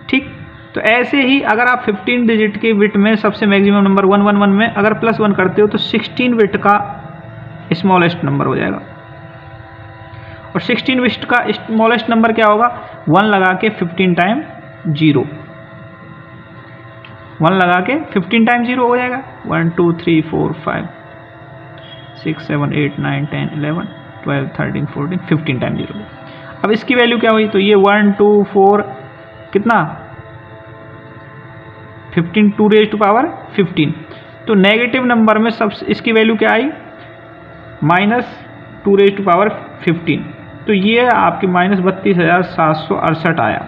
ठीक, तो ऐसे ही अगर आप 15 डिजिट के बिट में सबसे मैक्सिमम नंबर 111 में अगर +1 करते हो तो 16 बिट का स्मॉलेस्ट नंबर हो जाएगा। और 16 बिट का स्मॉलेस्ट नंबर क्या होगा, 1 लगा के 15 टाइम 0, 1 लगा के 15 टाइम 0 हो जाएगा। 1 2 3 4 5 6 7 8 9 10 11 12 13 14 15 टाइम 0। अब इसकी वैल्यू क्या हुई, तो ये 1 2 4 कितना 15 2⁻15। तो नेगेटिव नंबर में सब इसकी वैल्यू क्या आई, -2⁻15। तो ये आपकी -32,768 आया।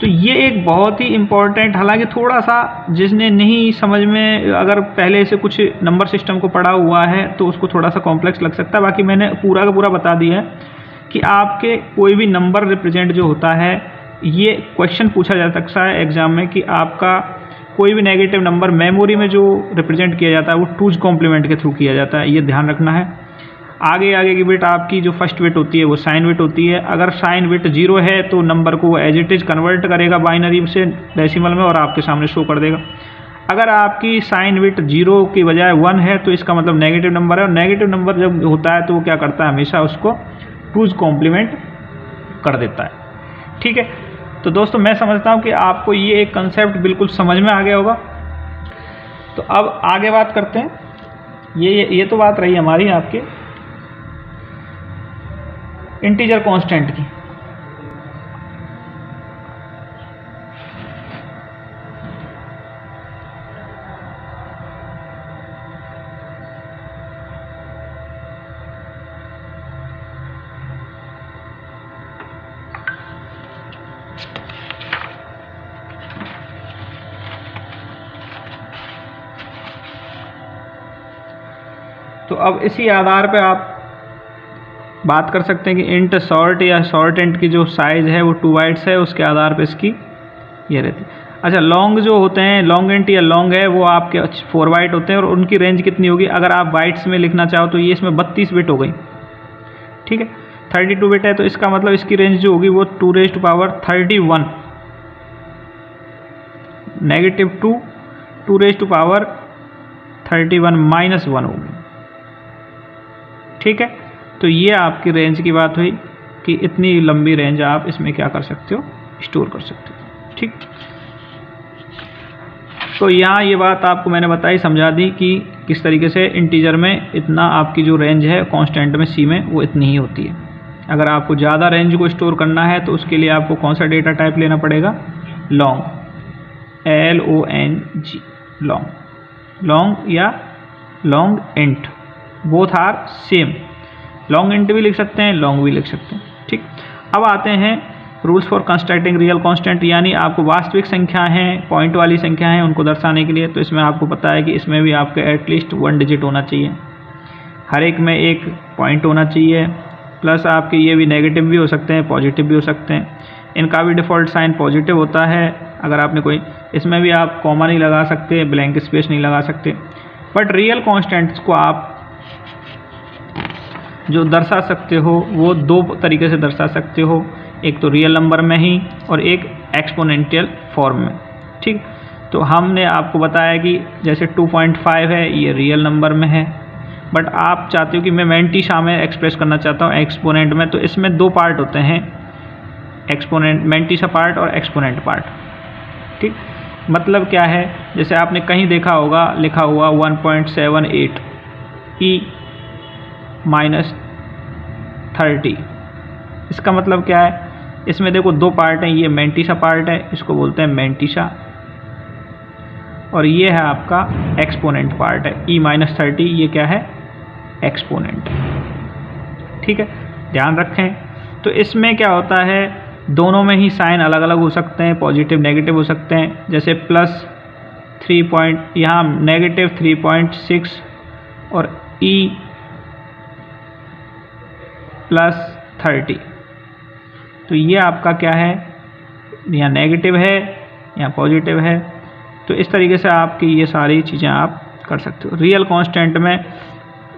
तो ये एक बहुत ही इम्पॉर्टेंट, हालांकि थोड़ा सा जिसने नहीं समझ में, अगर पहले से कुछ नंबर सिस्टम को पढ़ा हुआ है तो उसको थोड़ा सा कॉम्प्लेक्स लग सकता है। बाकी मैंने पूरा का पूरा बता दिया है कि आपके कोई भी नंबर रिप्रेजेंट जो होता है, ये क्वेश्चन पूछा जा सकता है एग्जाम में कि आपका कोई भी नेगेटिव नंबर मेमोरी में जो रिप्रेजेंट किया जाता है वो 2's कॉम्प्लीमेंट के थ्रू किया जाता है, ये ध्यान रखना है। आगे की बिट आपकी जो फर्स्ट बिट होती है वो साइन बिट होती है। अगर साइन बिट 0 है तो नंबर को एज इट इज कन्वर्ट करेगा बाइनरी से डेसिमल में और आपके सामने शो कर देगा। अगर आपकी साइन बिट 0 की बजाय 1 है तो इसका मतलब नेगेटिव नंबर है, और नेगेटिव नंबर जब होता है तो वो क्या करता है, हमेशा उसको 2's कॉम्प्लीमेंट कर देता है। ठीक है, तो दोस्तों मैं समझता हूँ कि आपको ये एक कंसेप्ट बिल्कुल समझ में आ गया होगा। तो अब आगे बात करते हैं, ये तो बात रही हमारी आपके इंटीजर कांस्टेंट की। तो अब इसी आधार पे आप बात कर सकते हैं कि इंट शॉर्ट या शॉर्ट इंट की जो साइज़ है वो 2 बाइट्स है, उसके आधार पे इसकी ये रहती है। अच्छा, लॉन्ग जो होते हैं, लॉन्ग इंट या लॉन्ग है, वो आपके 4 बाइट होते हैं और उनकी रेंज कितनी होगी, अगर आप बाइट्स में लिखना चाहो तो ये इसमें 32 बिट हो गई। ठीक है, 32 बिट है तो इसका मतलब इसकी रेंज जो होगी वो 2⁻31 -2 2⁻31 -1 होगी। ठीक है, तो ये आपकी रेंज की बात हुई कि इतनी लंबी रेंज आप इसमें क्या कर सकते हो, स्टोर कर सकते हो। ठीक, तो यहाँ ये बात आपको मैंने बताई, समझा दी कि किस तरीके से इंटीजर में इतना आपकी जो रेंज है कांस्टेंट में सी में वो इतनी ही होती है। अगर आपको ज़्यादा रेंज को स्टोर करना है तो उसके लिए आपको कौन सा डेटा टाइप लेना पड़ेगा, लॉन्ग, LONG, लॉन्ग या long int, both are same. Long int भी लिख सकते हैं, लॉन्ग भी लिख सकते हैं। ठीक, अब आते हैं rules for constructing real constant, यानी आपको वास्तविक संख्या हैं, पॉइंट वाली संख्या हैं, उनको दर्शाने के लिए। तो इसमें आपको पता है कि इसमें भी आपके एटलीस्ट 1 डिजिट होना चाहिए, हर एक में एक पॉइंट होना चाहिए, प्लस आपके ये भी नेगेटिव भी हो सकते हैं, पॉजिटिव भी हो सकते हैं। इनका भी डिफ़ॉल्ट साइन पॉजिटिव होता है। अगर आपने कोई, इसमें भी आप कॉमा नहीं लगा सकते, ब्लैंक स्पेस नहीं लगा सकते। बट रियल कांस्टेंट्स को आप जो दर्शा सकते हो वो 2 तरीके से दर्शा सकते हो, एक तो रियल नंबर में ही और एक एक्सपोनेंशियल फॉर्म में। ठीक, तो हमने आपको बताया कि जैसे 2.5 है, ये रियल नंबर में है, बट आप चाहते हो कि मैं मैंटिशा में एक्सप्रेस करना चाहता हूँ एक्सपोनेंट में, तो इसमें 2 पार्ट होते हैं, एक्सपोनेंट मैंटिशा पार्ट और एक्सपोनेंट पार्ट। ठीक, मतलब क्या है, जैसे आपने कहीं देखा होगा लिखा हुआ 1.78 e -30, इसका मतलब क्या है, इसमें देखो 2 पार्ट हैं, ये मैंटिशा पार्ट है, इसको बोलते हैं मैंटिशा, और ये है आपका एक्सपोनेंट पार्ट है, e -30, ये क्या है, एक्सपोनेंट। ठीक है, ध्यान रखें। तो इसमें क्या होता है, दोनों में ही साइन अलग अलग हो सकते हैं, पॉजिटिव नेगेटिव हो सकते हैं। जैसे +3 यहाँ -3.6 और e +30, तो ये आपका क्या है, यहाँ नेगेटिव है, यहाँ पॉजिटिव है, तो इस तरीके से आपकी ये सारी चीज़ें आप कर सकते हो। रियल कांस्टेंट में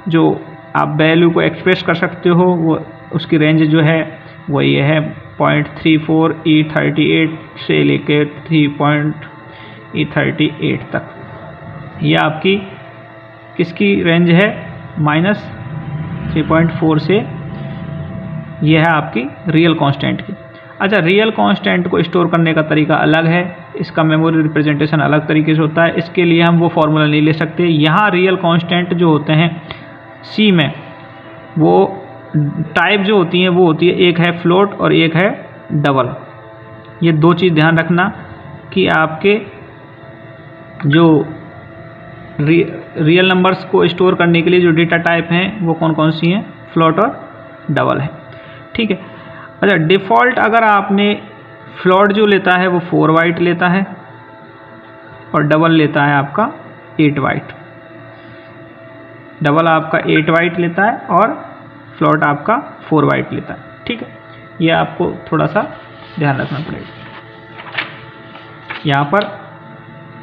जो आप वैल्यू को एक्सप्रेस कर सकते हो वो उसकी रेंज जो है वो ये है 0.34 E38 से लेकर 3.E38 तक। ये आपकी किसकी रेंज है? -3.4 से। ये है आपकी रियल कांस्टेंट की। अच्छा, रियल कांस्टेंट को स्टोर करने का तरीका अलग है, इसका मेमोरी रिप्रेजेंटेशन अलग तरीके से होता है। इसके लिए हम वो फार्मूला नहीं ले सकते। यहाँ रियल कांस्टेंट जो होते हैं सी में, वो टाइप जो होती हैं वो होती है, एक है फ्लोट और एक है डबल। ये दो चीज़ ध्यान रखना कि आपके जो रियल नंबर्स को स्टोर करने के लिए जो डेटा टाइप हैं वो कौन कौन सी हैं? फ्लोट और डबल है। ठीक है। अच्छा, डिफ़ॉल्ट अगर आपने फ्लोट जो लेता है वो 4 बाइट लेता है और डबल लेता है आपका 8 बाइट। डबल आपका 8 बाइट लेता है और फ्लोट आपका 4 बाइट लेता है। ठीक है, ये आपको थोड़ा सा ध्यान रखना पड़ेगा। यहाँ पर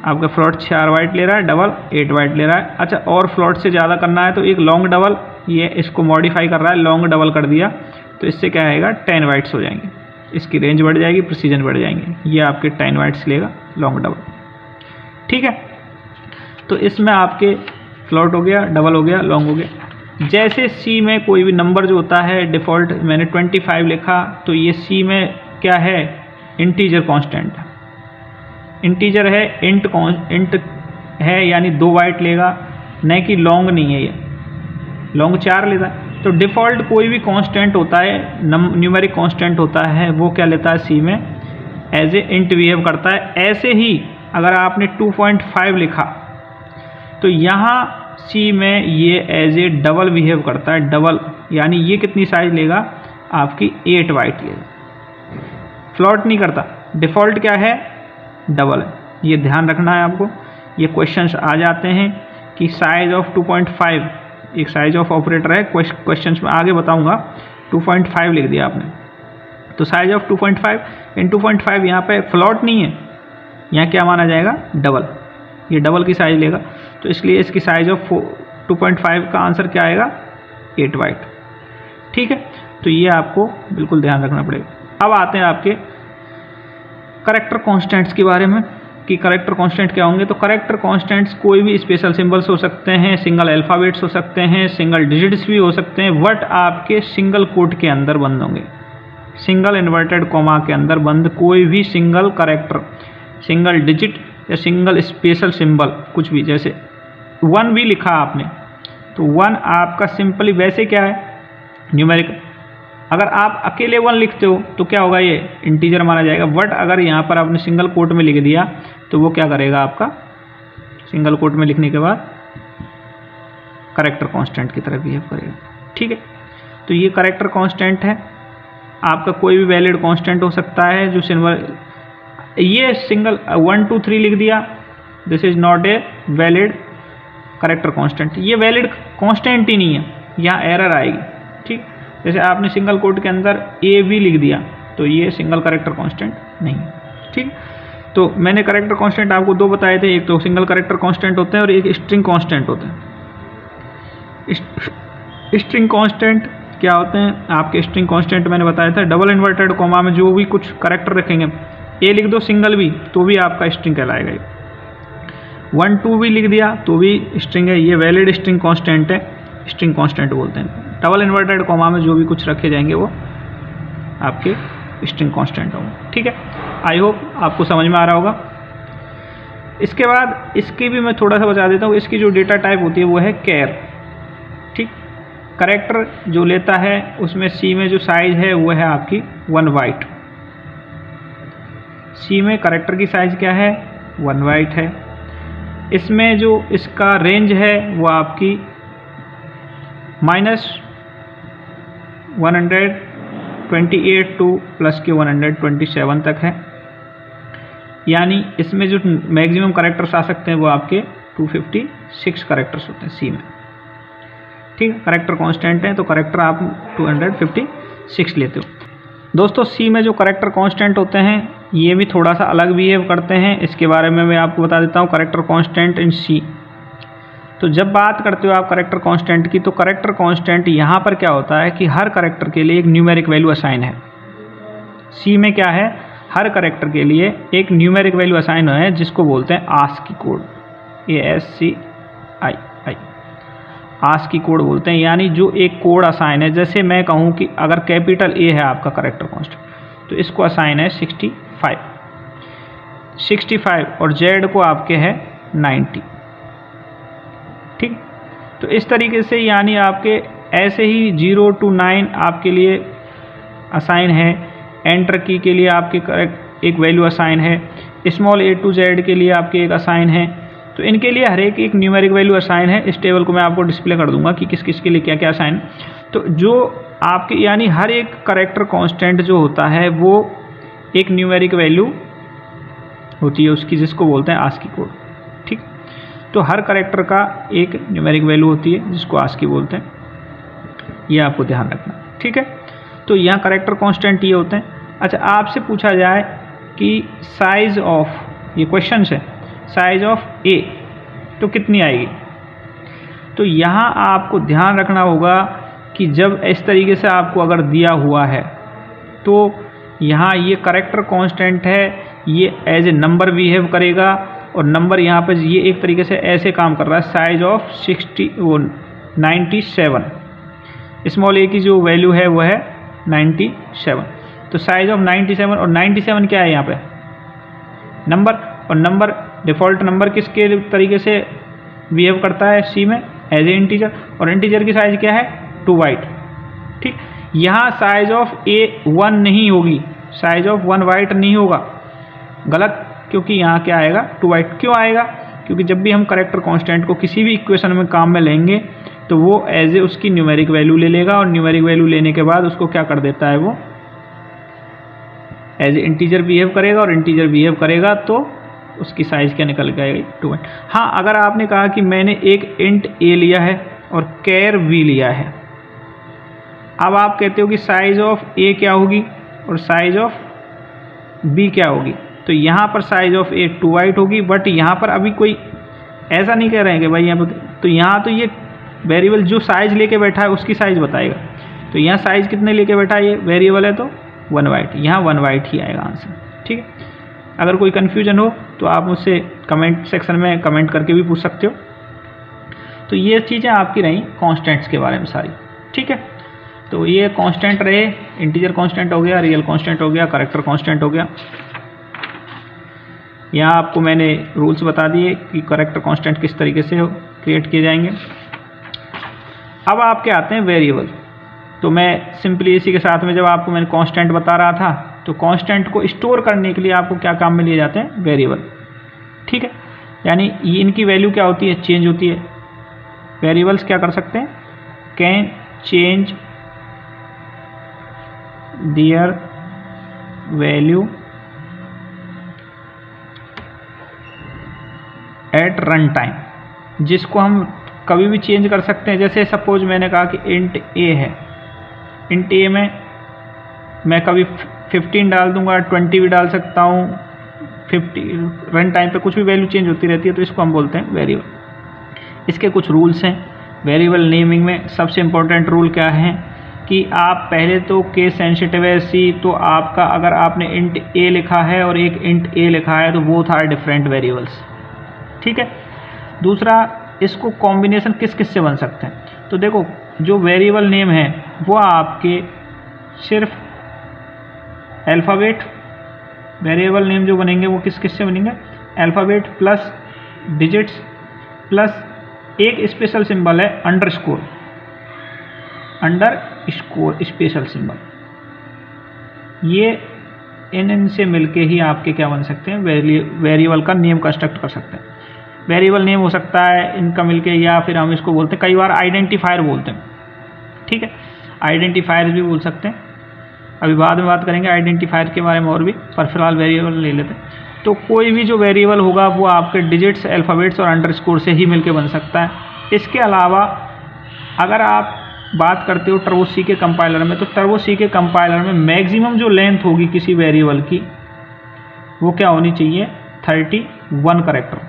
आपका फ्लोट 4 बाइट ले रहा है, डबल 8 बाइट ले रहा है। अच्छा, और फ्लोट से ज़्यादा करना है तो एक लॉन्ग डबल, ये इसको मॉडिफाई कर रहा है, लॉन्ग डबल कर दिया तो इससे क्या आएगा? 10 बाइट्स हो जाएंगे। इसकी रेंज बढ़ जाएगी, प्रिसीजन बढ़ जाएंगे। ये आपके 10 बाइट्स लेगा लॉन्ग डबल। ठीक है, तो इसमें आपके फ्लोट हो गया, डबल हो गया, लॉन्ग हो गया। जैसे सी में कोई भी नंबर जो होता है डिफ़ॉल्ट, मैंने 25 लिखा तो ये सी में क्या है? इंटीजर कांस्टेंट है। इंटीजर है, इंट है, यानी 2 बाइट लेगा, न कि लॉन्ग नहीं है। ये लॉन्ग 4 लेता है। तो डिफ़ॉल्ट कोई भी कांस्टेंट होता है, न्यूमेरिक कांस्टेंट होता है, वो क्या लेता है? सी में एज ए इंट बिहेव करता है। ऐसे ही अगर आपने 2.5 लिखा तो यहाँ सी में ये एज ए डबल बिहेव करता है। डबल यानी ये कितनी साइज लेगा? आपकी 8 बाइट लेगा। फ्लोट नहीं करता। डिफ़ॉल्ट क्या है? डबल है। ये ध्यान रखना है आपको। ये क्वेश्चंस आ जाते हैं कि साइज ऑफ 2.5 एक साइज ऑफ ऑपरेटर है, क्वेश्चंस में आगे बताऊंगा। 2.5 लिख दिया आपने तो साइज ऑफ 2.5 इन 2.5 यहाँ पे फ्लोट नहीं है, यहाँ क्या माना जाएगा? डबल। ये डबल की साइज लेगा तो इसलिए इसकी साइज ऑफ 2.5 का आंसर क्या आएगा? 8 बाइट। ठीक है, तो ये आपको बिल्कुल ध्यान रखना पड़ेगा। अब आते हैं आपके करैक्टर कांस्टेंट्स के बारे में कि करैक्टर कांस्टेंट क्या होंगे। तो करैक्टर कांस्टेंट्स कोई भी स्पेशल सिंबल्स हो सकते हैं, सिंगल अल्फ़ाबेट्स हो सकते हैं, सिंगल डिजिट्स भी हो सकते हैं, बट आपके सिंगल कोट के अंदर बंद होंगे। सिंगल इन्वर्टेड कॉमा के अंदर बंद कोई भी सिंगल करैक्टर, सिंगल डिजिट या सिंगल स्पेशल सिंबल, कुछ भी, जैसे 1 भी लिखा आपने तो 1 आपका सिंपली वैसे क्या है? न्यूमेरिक। अगर आप अकेले 1 लिखते हो तो क्या होगा? ये इंटीजर माना जाएगा। बट अगर यहाँ पर आपने सिंगल कोट में लिख दिया तो वो क्या करेगा? आपका सिंगल कोट में लिखने के बाद करैक्टर कांस्टेंट की तरह बिहेव करेगा। ठीक है, तो ये करैक्टर कांस्टेंट है। आपका कोई भी वैलिड कांस्टेंट हो सकता है जो सिंबल, ये सिंगल 1 2 3 लिख दिया, this is not a valid character constant. ये वैलिड कांस्टेंट ही नहीं है, यहाँ एरर आएगी। ठीक, जैसे आपने सिंगल कोट के अंदर ए भी लिख दिया तो ये सिंगल करैक्टर कांस्टेंट नहीं है। ठीक, तो मैंने करैक्टर कांस्टेंट आपको 2 बताए थे, एक तो सिंगल करैक्टर कांस्टेंट होते हैं और एक स्ट्रिंग कांस्टेंट होते हैं। स्ट्रिंग कांस्टेंट क्या होते हैं? आपके स्ट्रिंग कांस्टेंट मैंने बताया था, डबल इन्वर्टेड कॉमा में जो भी कुछ करैक्टर रखेंगे, ए लिख दो सिंगल भी तो भी आपका स्ट्रिंग कहलाएगा। 1 2 भी लिख दिया तो भी स्ट्रिंग है। ये वैलिड स्ट्रिंग कांस्टेंट है, स्ट्रिंग कांस्टेंट बोलते हैं। डबल इन्वर्टेड कॉमा में जो भी कुछ रखे जाएंगे वो आपके स्ट्रिंग कांस्टेंट होंगे। ठीक है, आई होप आपको समझ में आ रहा होगा। इसके बाद इसकी भी मैं थोड़ा सा बता देता हूँ। इसकी जो डेटा टाइप होती है वो है कैर। ठीक, करैक्टर जो लेता है उसमें सी में जो साइज है वो है आपकी 1 बाइट। सी में करैक्टर की साइज क्या है? 1 बाइट है। इसमें जो इसका रेंज है वो आपकी -128 टू प्लस के 127 तक है। यानी इसमें जो मैक्सिमम करैक्टर्स आ सकते हैं वो आपके 256 करैक्टर्स होते हैं सी में। ठीक है, करैक्टर कांस्टेंट है तो करैक्टर आप 256 लेते हो। दोस्तों सी में जो करैक्टर कांस्टेंट होते हैं ये भी थोड़ा सा अलग बिहेव करते हैं, इसके बारे में मैं आपको बता देता हूँ। कैरेक्टर कांस्टेंट इन सी। तो जब बात करते हो आप कैरेक्टर कांस्टेंट की, तो कैरेक्टर कांस्टेंट यहाँ पर क्या होता है कि हर कैरेक्टर के लिए एक न्यूमेरिक वैल्यू असाइन है। सी में क्या है, हर कैरेक्टर के लिए एक न्यूमेरिक वैल्यू असाइन है जिसको बोलते हैं ASCII code, ASCII, ASCII code बोलते हैं। यानी जो एक कोड असाइन है, जैसे मैं कहूँ कि अगर कैपिटल A है आपका कैरेक्टर कांस्टेंट, तो इसको असाइन है 65 और Z को आपके है 90। ठीक, तो इस तरीके से यानी आपके ऐसे ही 0 to 9 आपके लिए असाइन है। एंटर की के लिए आपके एक वैल्यू असाइन है। स्मॉल a to z के लिए आपके एक असाइन है। तो इनके लिए हर एक न्यूमेरिक वैल्यू असाइन है। इस टेबल को मैं आपको डिस्प्ले कर दूंगा कि किस किस के लिए क्या क्या असाइन। तो जो आपके यानी हर एक कैरेक्टर कांस्टेंट जो होता है वो एक न्यूमेरिक वैल्यू होती है उसकी, जिसको बोलते हैं ASCII कोड। ठीक, तो हर कैरेक्टर का एक न्यूमेरिक वैल्यू होती है जिसको ASCII बोलते हैं, ये आपको ध्यान रखना। ठीक है, तो यहाँ कैरेक्टर कांस्टेंट ये होते हैं। अच्छा, आपसे पूछा जाए कि साइज ऑफ, ये क्वेश्चन है, साइज ऑफ ए तो कितनी आएगी, तो यहाँ आपको ध्यान रखना होगा कि जब इस तरीके से आपको अगर दिया हुआ है तो यहाँ ये कैरेक्टर कांस्टेंट है, ये एज ए नंबर बिहेव करेगा और नंबर यहाँ पे ये एक तरीके से ऐसे काम कर रहा है। साइज ऑफ 97, स्मॉल ए की जो वैल्यू है वो है 97। तो साइज ऑफ 97 और 97 क्या है यहाँ पे, नंबर, और नंबर डिफ़ॉल्ट नंबर किसके तरीके से बिहेव करता है सी में, एज ए इंटीजर, और इंटीजर की साइज क्या है 2 बाइट। ठीक, यहाँ साइज ऑफ ए 1 नहीं होगी, साइज ऑफ 1 बाइट नहीं होगा, गलत, क्योंकि यहाँ क्या आएगा 2 बाइट। क्यों आएगा, क्योंकि जब भी हम कैरेक्टर कांस्टेंट को किसी भी इक्वेशन में काम में लेंगे तो वो एज ए उसकी न्यूमेरिक वैल्यू ले लेगा और न्यूमेरिक वैल्यू लेने के बाद उसको क्या कर देता है, वो एज ए इंटीजर बिहेव करेगा, और इंटीजर बिहेव करेगा तो उसकी साइज़ क्या निकल जाएगी 2 बाइट। हाँ, अगर आपने कहा कि मैंने एक इंट ए लिया है और कैर बी लिया है, अब आप कहते हो कि साइज ऑफ ए क्या होगी और साइज ऑफ बी क्या होगी, तो यहाँ पर साइज ऑफ ए 2 बाइट होगी, बट यहाँ पर अभी कोई ऐसा नहीं कह रहे हैं कि भाई यहाँ पर, तो यहाँ तो ये वेरिएबल जो साइज लेके बैठा है उसकी साइज बताएगा। तो यहाँ साइज कितने लेके बैठा है, ये वेरिएबल है तो 1 बाइट, यहाँ 1 बाइट ही आएगा आंसर। ठीक है, अगर कोई कन्फ्यूजन हो तो आप मुझसे कमेंट सेक्शन में कमेंट करके भी पूछ सकते हो। तो ये चीज़ें आपकी रहीं कांस्टेंट्स के बारे में सारी। ठीक है, तो ये कांस्टेंट रहे, इंटीजर कांस्टेंट हो गया, रियल कांस्टेंट हो गया, कैरेक्टर कांस्टेंट हो गया। यहाँ आपको मैंने रूल्स बता दिए कि कैरेक्टर कांस्टेंट किस तरीके से क्रिएट किए जाएंगे। अब आपके आते हैं वेरिएबल। तो मैं सिंपली इसी के साथ में जब आपको मैंने कांस्टेंट बता रहा था, तो कांस्टेंट को स्टोर करने के लिए आपको क्या काम में लिए जाते हैं, वेरिएबल। ठीक है, यानी ये इनकी वैल्यू क्या होती है, चेंज होती है। वेरिएबल्स क्या कर सकते हैं, can change their value at run time, जिसको हम कभी भी चेंज कर सकते हैं। जैसे सपोज मैंने कहा कि इंट ए है, इंट ए में मैं कभी 15 डाल दूंगा, 20 भी डाल सकता हूँ, 50 रन टाइम पे कुछ भी वैल्यू चेंज होती रहती है, तो इसको हम बोलते हैं वेरिएबल। इसके कुछ रूल्स हैं वेरिएबल नेमिंग में। सबसे इम्पोर्टेंट रूल क्या है कि आप पहले तो केस सेंसिटिव है सी, तो आपका अगर आपने इंट ए लिखा है और एक इंट ए लिखा है तो बोथ आर डिफरेंट वेरिएबल्स। ठीक है, दूसरा इसको कॉम्बिनेशन किस किस से बन सकते हैं, तो देखो जो वेरिएबल नेम है वो आपके सिर्फ अल्फ़ाबेट, वेरिएबल नेम जो बनेंगे वो किस किस से बनेंगे, अल्फ़ाबेट प्लस डिजिट्स प्लस एक स्पेशल सिंबल है अंडरस्कोर स्पेशल सिंबल। ये इनसे मिलके ही आपके क्या बन सकते हैं, वेरिएबल का नेम कंस्ट्रक्ट कर सकते हैं। वेरिएबल नेम हो सकता है इनका मिलके, या फिर हम इसको बोलते हैं, कई बार आइडेंटिफायर बोलते हैं। ठीक है, आइडेंटिफायर भी बोल सकते हैं, अभी बाद में बात करेंगे आइडेंटिफायर के बारे में और भी, पर फिलहाल वेरिएबल ले लेते हैं। तो कोई भी जो वेरिएबल होगा वो आपके डिजिट्स, अल्फ़ाबेट्स और अंडरस्कोर से ही मिलके बन सकता है। इसके अलावा अगर आप बात करते हो टर्बो सी के कंपाइलर में, तो टर्बो सी के कंपाइलर में मैक्सिमम जो लेंथ होगी किसी वेरिएबल की वो क्या होनी चाहिए, 31 करेक्टर।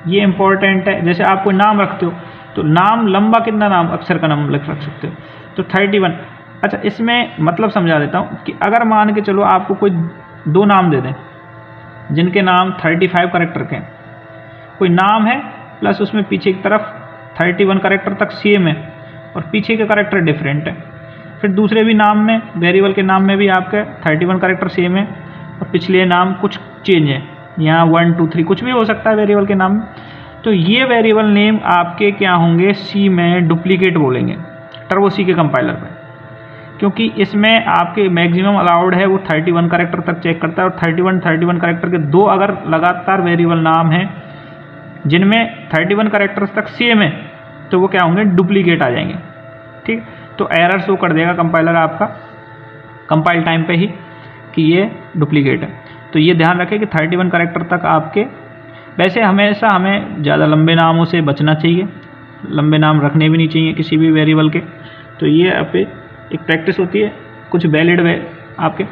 ये इंपॉर्टेंट है। जैसे आप कोई नाम रखते हो तो नाम लंबा कितना नाम अक्षर का नाम रख सकते हो, तो 31। अच्छा, इसमें मतलब समझा देता हूँ कि अगर मान के चलो आपको कोई 2 नाम दे दें जिनके नाम 35 करेक्टर के हैं, कोई नाम है प्लस उसमें पीछे की तरफ 31 करेक्टर तक सेम है और पीछे के करेक्टर डिफरेंट है। फिर दूसरे भी नाम में, वेरिएबल के नाम में भी आपके 31 करेक्टर सेम है और पिछले नाम कुछ चेंज है, यहाँ 1 2 3 कुछ भी हो सकता है वेरिएबल के नाम में। तो ये वेरिएबल नेम आपके क्या होंगे, सी में डुप्लीकेट बोलेंगे टर्बो सी के कंपाइलर पे, क्योंकि इसमें आपके मैक्सिमम अलाउड है वो 31 करेक्टर तक चेक करता है और 31 करेक्टर के 2 अगर लगातार वेरिएबल नाम हैं जिनमें 31 करेक्टर्स तक सेम है तो वो क्या होंगे, डुप्लीकेट आ जाएंगे। ठीक, तो एरर शो कर देगा कंपाइलर आपका कंपाइल टाइम पे ही कि ये डुप्लीकेट है। तो ये ध्यान रखें कि 31 करेक्टर तक आपके, वैसे हमेशा हमें ज़्यादा लंबे नामों से बचना चाहिए, लंबे नाम रखने भी नहीं चाहिए किसी भी वेरिएबल के। तो ये आप एक प्रैक्टिस होती है कुछ वैलिड आपके।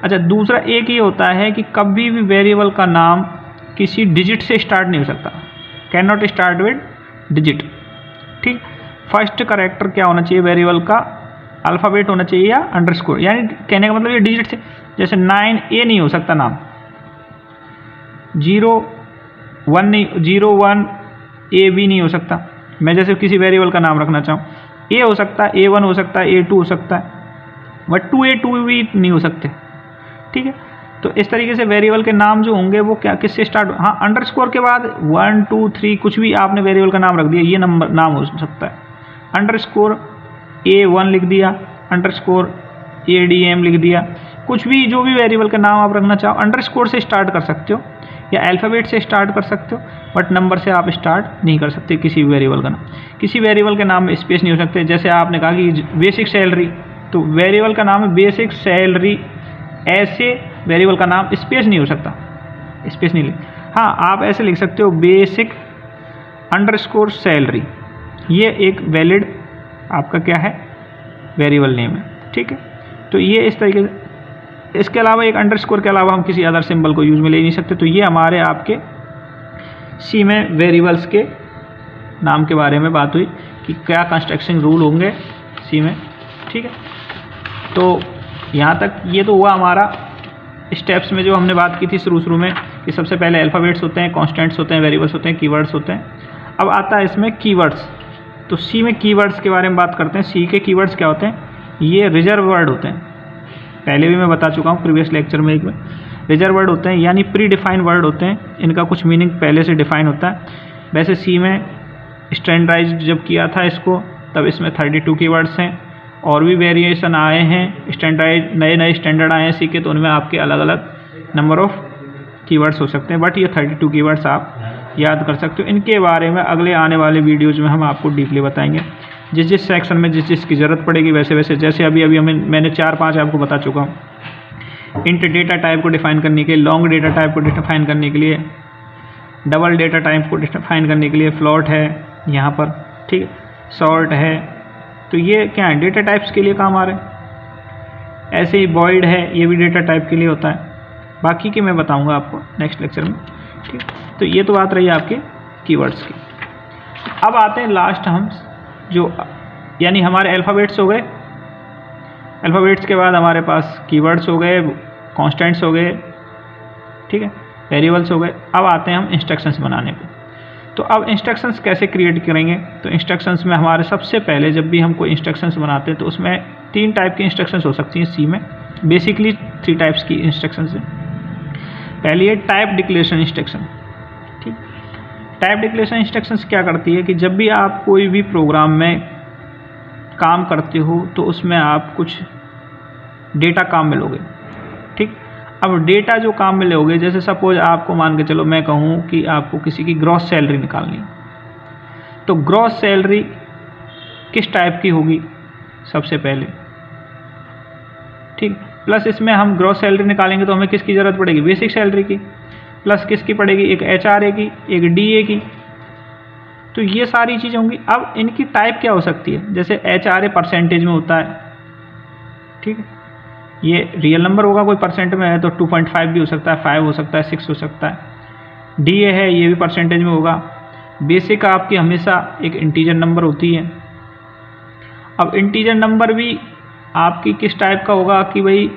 अच्छा, दूसरा एक ये होता है कि कभी भी वेरिएबल का नाम किसी डिजिट से स्टार्ट नहीं हो सकता, can not start with digit. ठीक, फर्स्ट करेक्टर क्या होना चाहिए वेरिएबल का, अल्फ़ाबेट होना चाहिए या अंडरस्कोर, यानी कहने का मतलब ये डिजिट से, जैसे 9A नहीं हो सकता नाम, 01 नहीं, 01AB नहीं हो सकता। मैं जैसे किसी वेरिएबल का नाम रखना चाहूँ, A हो सकता है, A1 हो सकता है, A2 हो सकता है, बट 2A 2B नहीं हो सकते। ठीक है, तो इस तरीके से वेरिएबल के नाम जो होंगे वो क्या किससे स्टार्ट, हाँ अंडरस्कोर के बाद 1 2 3 कुछ भी आपने वेरिएबल का नाम रख दिया, ये नंबर नाम हो सकता है। अंडरस्कोर A1 लिख दिया, अंडरस्कोर ADM लिख दिया, कुछ भी जो भी वेरिएबल का नाम आप रखना चाहो अंडरस्कोर से स्टार्ट कर सकते हो या अल्फ़ाबेट से स्टार्ट कर सकते हो, बट नंबर से आप स्टार्ट नहीं कर सकते किसी भी वेरिएबल का नाम। किसी वेरिएबल के नाम में स्पेस नहीं हो सकते। जैसे आपने कहा कि बेसिक सैलरी, तो वेरिएबल का नाम है बेसिक सैलरी, ऐसे वेरिएबल का नाम स्पेस नहीं हो सकता, स्पेस नहीं लिख। हाँ, आप ऐसे लिख सकते हो बेसिक अंडरस्कोर सैलरी, ये एक वैलिड आपका क्या है वेरिएबल नेम है। ठीक है, तो ये इस तरीके से, इसके अलावा एक अंडरस्कोर के अलावा हम किसी अदर सिंबल को यूज़ में ले नहीं सकते। तो ये हमारे आपके सी में वेरिएबल्स के नाम के बारे में बात हुई कि क्या कंस्ट्रक्शन रूल होंगे सी में। ठीक है, तो यहाँ तक ये तो हुआ हमारा स्टेप्स में जो हमने बात की थी शुरू में कि सबसे पहले अल्फ़ाबेट्स होते हैं, कॉन्स्टेंट्स होते हैं, वेरिएबल्स होते हैं, कीवर्ड्स होते हैं। अब आता है इसमें कीवर्ड्स। तो सी में कीवर्ड्स के बारे में बात करते हैं। सी के कीवर्ड्स क्या होते हैं, ये रिजर्व वर्ड होते हैं, पहले भी मैं बता चुका हूँ प्रीवियस लेक्चर में एक में। रिजर्व वर्ड होते हैं यानी प्री डिफाइंड वर्ड होते हैं, इनका कुछ मीनिंग पहले से डिफाइन होता है। वैसे सी में स्टैंडर्डाइज जब किया था इसको तब इसमें 32 कीवर्ड्स हैं, और भी वेरिएशन आए हैं, स्टैंडर्डाइज नए स्टैंडर्ड आए हैं सी के, तो उनमें आपके अलग अलग नंबर ऑफ कीवर्ड्स हो सकते हैं, बट ये 32 कीवर्ड्स आप याद कर सकते हो। इनके बारे में अगले आने वाले वीडियोज़ में हम आपको डीपली बताएंगे, जिस सेक्शन में जिस की ज़रूरत पड़ेगी वैसे वैसे। जैसे अभी मैंने 4-5 आपको बता चुका हूँ। इंट डेटा टाइप को डिफाइन करने के लिए, लॉन्ग डेटा टाइप को डिफाइन करने के लिए, डबल डेटा टाइप को डिफाइन करने के लिए, फ्लोट है यहाँ पर, ठीक है, शॉर्ट है, तो ये क्या है डेटा टाइप्स के लिए काम आ रहे हैं। ऐसे ही वॉइड है, ये भी डेटा टाइप के लिए होता है। बाकी के मैं बताऊँगा आपको नेक्स्ट लेक्चर में। ठीक, तो ये तो बात रही आपके कीवर्ड्स की। अब आते हैं लास्ट हम जो, यानी हमारे अल्फ़ाबेट्स हो गए, अल्फ़ाबेट्स के बाद हमारे पास कीवर्ड्स हो गए, कॉन्स्टेंट्स हो गए, ठीक है, वेरिएबल्स हो गए। अब आते हैं हम इंस्ट्रक्शंस बनाने पे। तो अब इंस्ट्रक्शंस कैसे क्रिएट करेंगे, तो इंस्ट्रक्शंस में हमारे सबसे पहले जब भी हम कोई इंस्ट्रक्शंस बनाते हैं तो उसमें 3 टाइप की इंस्ट्रक्शंस हो सकती हैं सी में, बेसिकली 3 टाइप्स की इंस्ट्रक्शंस हैं। पहली है टाइप डिक्लेरेशन इंस्ट्रक्शन। ठीक, टाइप डिक्लेरेशन इंस्ट्रक्शंस क्या करती है कि जब भी आप कोई भी प्रोग्राम में काम करते हो तो उसमें आप कुछ डेटा काम में लोगे। ठीक, अब डेटा जो काम में लोगे, जैसे सपोज आपको मान के चलो मैं कहूँ कि आपको किसी की ग्रॉस सैलरी निकालनी है, तो ग्रॉस सैलरी किस टाइप की होगी सबसे पहले, ठीक, प्लस इसमें हम ग्रॉस सैलरी निकालेंगे तो हमें किसकी ज़रूरत पड़ेगी, बेसिक सैलरी की, प्लस किसकी पड़ेगी, एक HRA की, एक DA की। तो ये सारी चीज़ें होंगी। अब इनकी टाइप क्या हो सकती है, जैसे HRA परसेंटेज में होता है, ठीक है, ये रियल नंबर होगा, कोई परसेंट में है तो 2.5 भी हो सकता है, 5 हो सकता है, 6 हो सकता है। डी ए है, ये भी परसेंटेज में होगा। बेसिक आपकी हमेशा एक इंटीजर नंबर होती है। अब इंटीजर नंबर भी आपकी किस टाइप का होगा कि भाई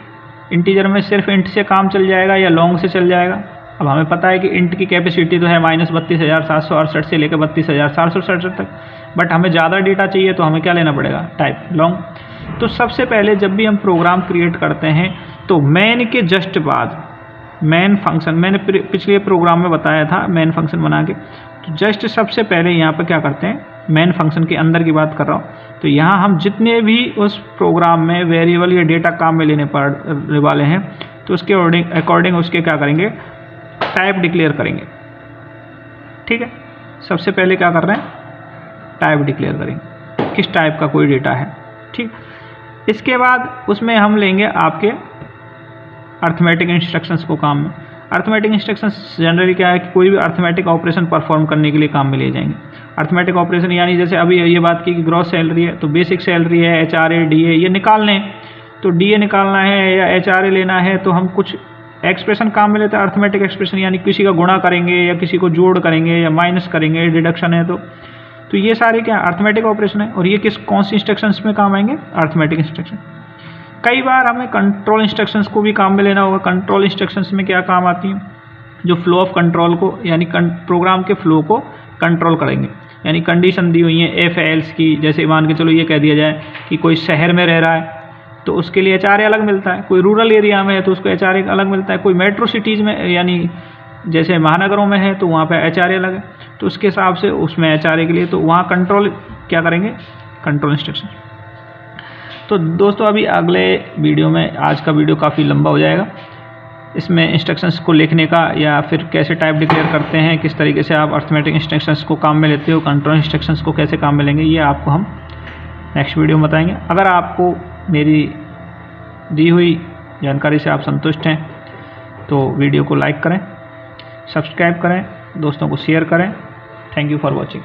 इंटीजर में सिर्फ इंट से काम चल जाएगा या लॉन्ग से चल जाएगा। अब हमें पता है कि इंट की कैपेसिटी तो है -32,768 से लेकर 32,467 तक, बट हमें ज़्यादा डेटा चाहिए तो हमें क्या लेना पड़ेगा, टाइप लॉन्ग। तो सबसे पहले जब भी हम प्रोग्राम क्रिएट करते हैं तो मेन के जस्ट बाद मेन फंक्शन, मैंने पिछले प्रोग्राम में बताया था मेन फंक्शन बना के, तो जस्ट सबसे पहले यहाँ पर क्या करते हैं, मेन फंक्शन के अंदर की बात कर रहा हूँ। तो यहाँ हम जितने भी उस प्रोग्राम में वेरिएबल या डेटा काम में लेने पड़ने वाले हैं तो उसके अकॉर्डिंग उसके क्या करेंगे, टाइप डिक्लेयर करेंगे। ठीक है, सबसे पहले क्या कर रहे हैं, टाइप डिक्लेयर करेंगे, किस टाइप का कोई डेटा है। ठीक, इसके बाद उसमें हम लेंगे आपके अर्थमेटिक इंस्ट्रक्शंस को काम में। अर्थमेटिक इंस्ट्रक्शंस जनरली क्या है कि कोई भी अर्थमेटिक ऑपरेशन परफॉर्म करने के लिए काम में ले जाएंगे। अर्थमेटिक ऑपरेशन यानी जैसे अभी ये बात की कि ग्रॉस सैलरी है तो बेसिक सैलरी है, HRA DA ये निकालने हैं, तो DA निकालना है या HRA लेना है तो हम कुछ एक्सप्रेशन काम में लेते हैं। अर्थमेटिक एक्सप्रेशन यानी किसी का गुणा करेंगे या किसी को जोड़ करेंगे या माइनस करेंगे, डिडक्शन है तो ये सारे क्या अर्थमेटिक ऑपरेशन है। और ये कौन सी इंस्ट्रक्शंस में काम आएंगे, अर्थमेटिक इंस्ट्रक्शन। कई बार हमें कंट्रोल इंस्ट्रक्शंस को भी काम में लेना होगा। कंट्रोल इंस्ट्रक्शंस में क्या काम आती हैं, जो फ्लो ऑफ कंट्रोल को यानी प्रोग्राम के फ्लो को कंट्रोल करेंगे। यानी कंडीशन दी हुई है एफ एल्स की, जैसे मान के चलो ये कह दिया जाए कि कोई शहर में रह रहा है तो उसके लिए HRA अलग मिलता है, कोई रूरल एरिया में है तो उसको HRA अलग मिलता है, कोई मेट्रो सिटीज़ में यानी जैसे महानगरों में है तो वहाँ पे HRA अलग है, तो उसके हिसाब से उसमें HRA के लिए तो वहाँ कंट्रोल क्या करेंगे, कंट्रोल इंस्ट्रक्शन। तो दोस्तों अभी अगले वीडियो में, आज का वीडियो काफ़ी लंबा हो जाएगा, इसमें इंस्ट्रक्शंस को लिखने का या फिर कैसे टाइप डिक्लेयर करते हैं, किस तरीके से आप अर्थमेटिक इंस्ट्रक्शंस को काम में लेते हो, कंट्रोल इंस्ट्रक्शंस को कैसे काम में लेंगे, ये आपको हम नेक्स्ट वीडियो में बताएंगे। अगर आपको मेरी दी हुई जानकारी से आप संतुष्ट हैं तो वीडियो को लाइक करें, सब्सक्राइब करें, दोस्तों को शेयर करें। Thank you for watching.